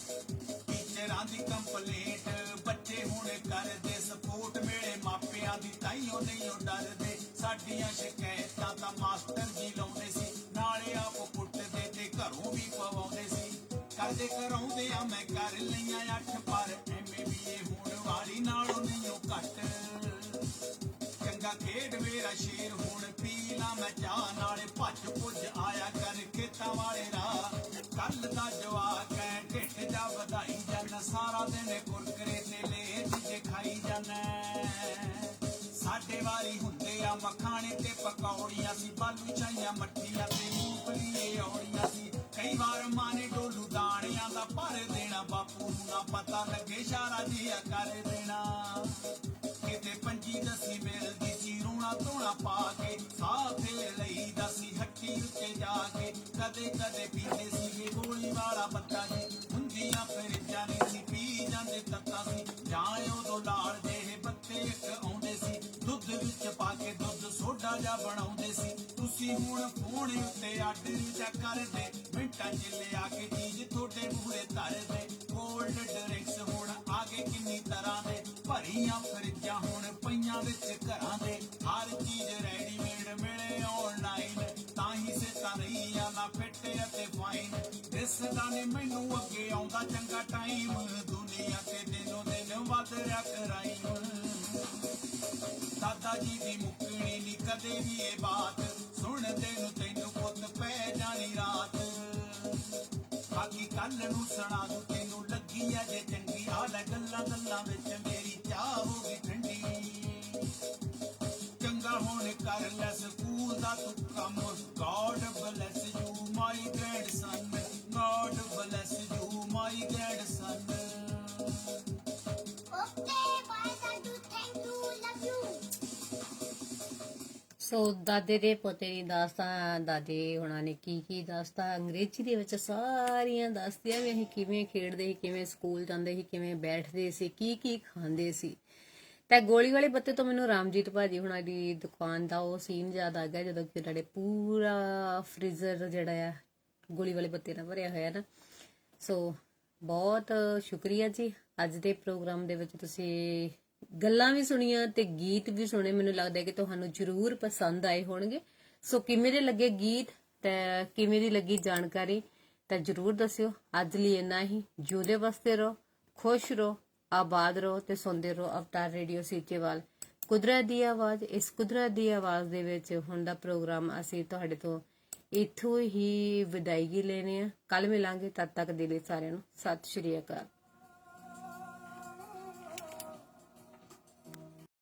ਟੀਚਰਾਂ ਦੀ ਕੰਪਲੇਂਟ ਬੱਚੇ ਹੁਣ ਕਰਦੇ ਸਪੋਰਟ ਮਿਲੇ ਮਾਪਿਆਂ ਦੀ ਤਾਈਓ ਨਹੀਂ ਉਹ ਡਰਦੇ ਸਾਡੀਆਂ ਸ਼ਿਕਾਇਤਾਂ ਤਾਂ ਮਾਸਟਰ ਜੀ ਲਾਉਂਦੇ ਸੀ ਨਾਲੇ ਆਪ ਕੁੱਟਦੇ ਤੇ ਘਰੋਂ ਵੀ ਪਵਾਉਂਦੇ ਸੀ ਕਰਦੇ ਕਰਾਉਂਦੇ ਆ ਮੈਂ ਕਰ ਲਈਆਂ 8 ਪਰ ਐਵੇਂ ਵੀ ਇਹ ਹੁਣ ਵਾਲੀ ਨਾਲੋਂ ਨਹੀਂ ਉਹ ਘੱਟ ਚੰਗਾ ਖੇਡ ਮੇਰਾ ਸ਼ੇਰ ਹੁਣ ਪੀ ਲਾ ਮੈਂ ਚਾਹ ਨਾਲੇ ਭੱਜ ਭੁੱਜ ਆਇਆ ਕਰ ਖੇਤਾਂ ਵਾਲੇ ਰਾਹ ਕੱਲ ਦਾ ਜਵਾਕ ਹੈ ਢਿੱਡ ਜਾ ਵਧਾਈ ਜਾਣਾ ਸਾਰਾ ਦਿਨ ਕੁਰਕਰੇ ਤੇ ਲੇਜ ਜੇ ਖਾਈ ਜਾਣਾ ਸਾਡੇ ਵਾਰੀ ਹੁੰਦੇ ਆ ਮਖਾਣੇ ਤੇ ਪਕੌੜੀਆਂ ਸੀ ਬਾਲੂ ਚਾਈਆਂ ਮੱਠੀਆਂ ਤੇ ਮੂੰਗਫਲੀ ਆਉਣੀਆਂ ਸੀ ਕਈ ਵਾਰ ਮਾਨੇ ਡੋਲੂ ਦਾਣਿਆਂ ਦਾ ਭਰ ਦੇਣਾ ਬਾਪੂ ਨੂੰ ਨਾ ਪਤਾ ਲੱਗੇ ਇਸ਼ਾਰਾ ਜਿਹਾ ਕਰ ਦੇਣਾ ਕਿਤੇ ਪੰਜੀ ਦਸੀ ਮਿਲਦੀ ਸੀ ਰੂਣਾ ਧੋਣਾ ਪਾ ਕੇ ਸਾਹ ਫੇਰ ਲਈਦਾ ਸੀ ਕੋਠੀ ਉੱਤੇ ਜਾ ਕੇ ਕਦੇ ਕਦੇ ਪੀਂਦੇ ਸੀਗੇ ਗੋਲੀ ਵਾਲਾ ਬੱਤਾ ਜੀ ਹੁੰਦੀਆਂ ਫਰਿੱਜਾਂ ਨਹੀਂ ਸੀ ਪੀ ਜਾਂਦੇ ਤੱਤਾ ਸੀ ਜਾਂ ਉਦੋਂ ਲਾਲ ਜਿਹੇ ਬੱਤੇ ਇੱਕ ਆਉਂਦੇ ਸੀ ਦੁੱਧ ਵਿੱਚ ਪਾ ਕੇ ਦੁੱਧ ਸੋਡਾ ਜਿਹਾ ਬਣਾਉਂਦੇ ਸੀ ਤੁਸੀਂ ਹੁਣ ਫੋਨ ਉੱਤੇ ਆਰਡਰ ਜਾ ਕਰਦੇ ਮਿੰਟਾਂ 'ਚ ਲਿਆ ਕੇ ਚੀਜ਼ ਤੁਹਾਡੇ ਮੂਹਰੇ ਧਰਦੇ ਕੋਲਡ ਡਰਿੰਕਸ ਹੁਣ ਆ ਗਏ ਕਿੰਨੀ ਤਰ੍ਹਾਂ ਦੇ ਭਰੀਆਂ ਫਰਿੱਜਾਂ ਹੁਣ ਪਈਆਂ ਵਿੱਚ ਘਰਾਂ ਦੇ ਹਰ ਚੀਜ਼ ਰੈਡੀਮੇਡ ਮਿਲੇ ਆਨਲਾਈਨ ਤਾਂ ਹੀ ਸਿੱਧਾ ਰਹੀਆਂ ਨਾ ਫਿੱਟ ਅਤੇ ਫਾਈਨ ਦਿਸਦਾ ਨੇ ਮੈਨੂੰ ਅੱਗੇ ਆਉਂਦਾ ਚੰਗਾ ਟਾਈਮ ਦੁਨੀਆ ਤੇ ਦਿਨੋਂ ਦਿਨ ਵੱਧ ਰਿਹਾ ਕਰਾਈਮ ਦਾਦਾ ਜੀ ਦੀ ਮੁੱਕਣੀ ਨੀ ਕਦੇ ਵੀ ਇਹ ਬਾਤ ਸੁਣਦੇ ਨੂੰ ਤੈਨੂੰ ਪੁੱਤ ਪੈ ਜਾਣੀ ਰਾਤ ਬਾਕੀ ਕੱਲ ਨੂੰ ਸੁਣਾ ਦੂੰ ਤੈਨੂੰ ਲੱਗੀ ਆ ਜੇ ਚੰਗੀ ਆ ਲੈ ਗੱਲਾਂ ਗੱਲਾਂ ਵਿੱਚ ਮੇਰੀ ਚਾਹ ਹੋ ਗਈ ਠੰਡੀ ਚੰਗਾ ਹੁਣ ਕਰ ਲੈ ਸਕੂਲ ਦਾ ਤੂੰ ਕੰਮ god bless you my grandson god bless you my grandson Okay, bye, Daddu. Thank you. Love you. ਸੋ ਦਾਦੇ ਦੇ ਪੋਤੇ ਦੀ ਦਾਸਤਾਂ ਦਾਦੇ ਹੁਣਾਂ ਨੇ ਕੀ ਦਾਸਤਾਂ ਅੰਗਰੇਜ਼ੀ ਦੇ ਵਿੱਚ ਸਾਰੀਆਂ ਦੱਸਦੀਆਂ ਵੀ ਅਸੀਂ ਕਿਵੇਂ ਖੇਡਦੇ ਸੀ ਕਿਵੇਂ ਸਕੂਲ ਜਾਂਦੇ ਸੀ ਕਿਵੇਂ ਬੈਠਦੇ ਸੀ ਕੀ ਖਾਂਦੇ ਸੀ ਤਾਂ ਗੋਲੀ ਵਾਲੇ ਬੱਤੇ ਤੋਂ ਮੈਨੂੰ ਰਾਮਜੀਤ ਭਾਜੀ ਹੁਣਾਂ ਦੀ ਦੁਕਾਨ ਦਾ ਉਹ ਸੀਨ ਯਾਦ ਆ ਗਿਆ ਜਦੋਂ ਕਿ ਉਹਨਾਂ ਨੇ ਪੂਰਾ ਫ੍ਰੀਜ਼ਰ ਜਿਹੜਾ ਆ ਗੋਲੀ ਵਾਲੇ ਬੱਤੇ ਨਾਲ ਭਰਿਆ ਹੋਇਆ ਨਾ ਸੋ ਬਹੁਤ ਸ਼ੁਕਰੀਆ ਜੀ ਅੱਜ ਦੇ ਪ੍ਰੋਗਰਾਮ ਦੇ ਵਿੱਚ ਤੁਸੀਂ ਗੱਲਾਂ ਵੀ ਸੁਣੀਆਂ ਤੇ ਗੀਤ ਵੀ ਸੁਣੇ ਮੈਨੂੰ ਲੱਗਦਾ ਕਿ ਤੁਹਾਨੂੰ ਜ਼ਰੂਰ ਪਸੰਦ ਆਏ ਹੋਣਗੇ ਸੋ ਕਿਵੇਂ ਦੇ ਲੱਗੇ ਗੀਤ ਤੇ ਕਿਵੇਂ ਦੀ ਲੱਗੀ ਜਾਣਕਾਰੀ ਤਾਂ ਜ਼ਰੂਰ ਦੱਸਿਓ ਅੱਜ ਲਈ ਇੰਨਾ ਹੀ ਜਿਉਂਦੇ ਵਸਦੇ ਰਹੋ ਖੁਸ਼ ਰਹੋ ਆਬਾਦ ਰਹੋ ਤੇ ਸੁਣਦੇ ਰਹੋ ਅਵਤਾਰ ਰੇਡੀਓ ਸੀਚੇਵਾਲ ਕੁਦਰਤ ਦੀ ਆਵਾਜ਼ ਇਸ ਕੁਦਰਤ ਦੀ ਆਵਾਜ਼ ਦੇ ਵਿੱਚ ਹੁਣ ਦਾ ਪ੍ਰੋਗਰਾਮ ਅਸੀਂ ਤੁਹਾਡੇ ਤੋਂ ਇੱਥੋਂ ਹੀ ਵਿਦਾਇਗੀ ਲੈਣੇ ਆ ਕੱਲ ਮਿਲਾਂਗੇ ਤਦ ਤੱਕ ਦੇ ਲਈ ਸਾਰਿਆਂ ਨੂੰ ਸਤਿ ਸ਼੍ਰੀ ਅਕਾਲ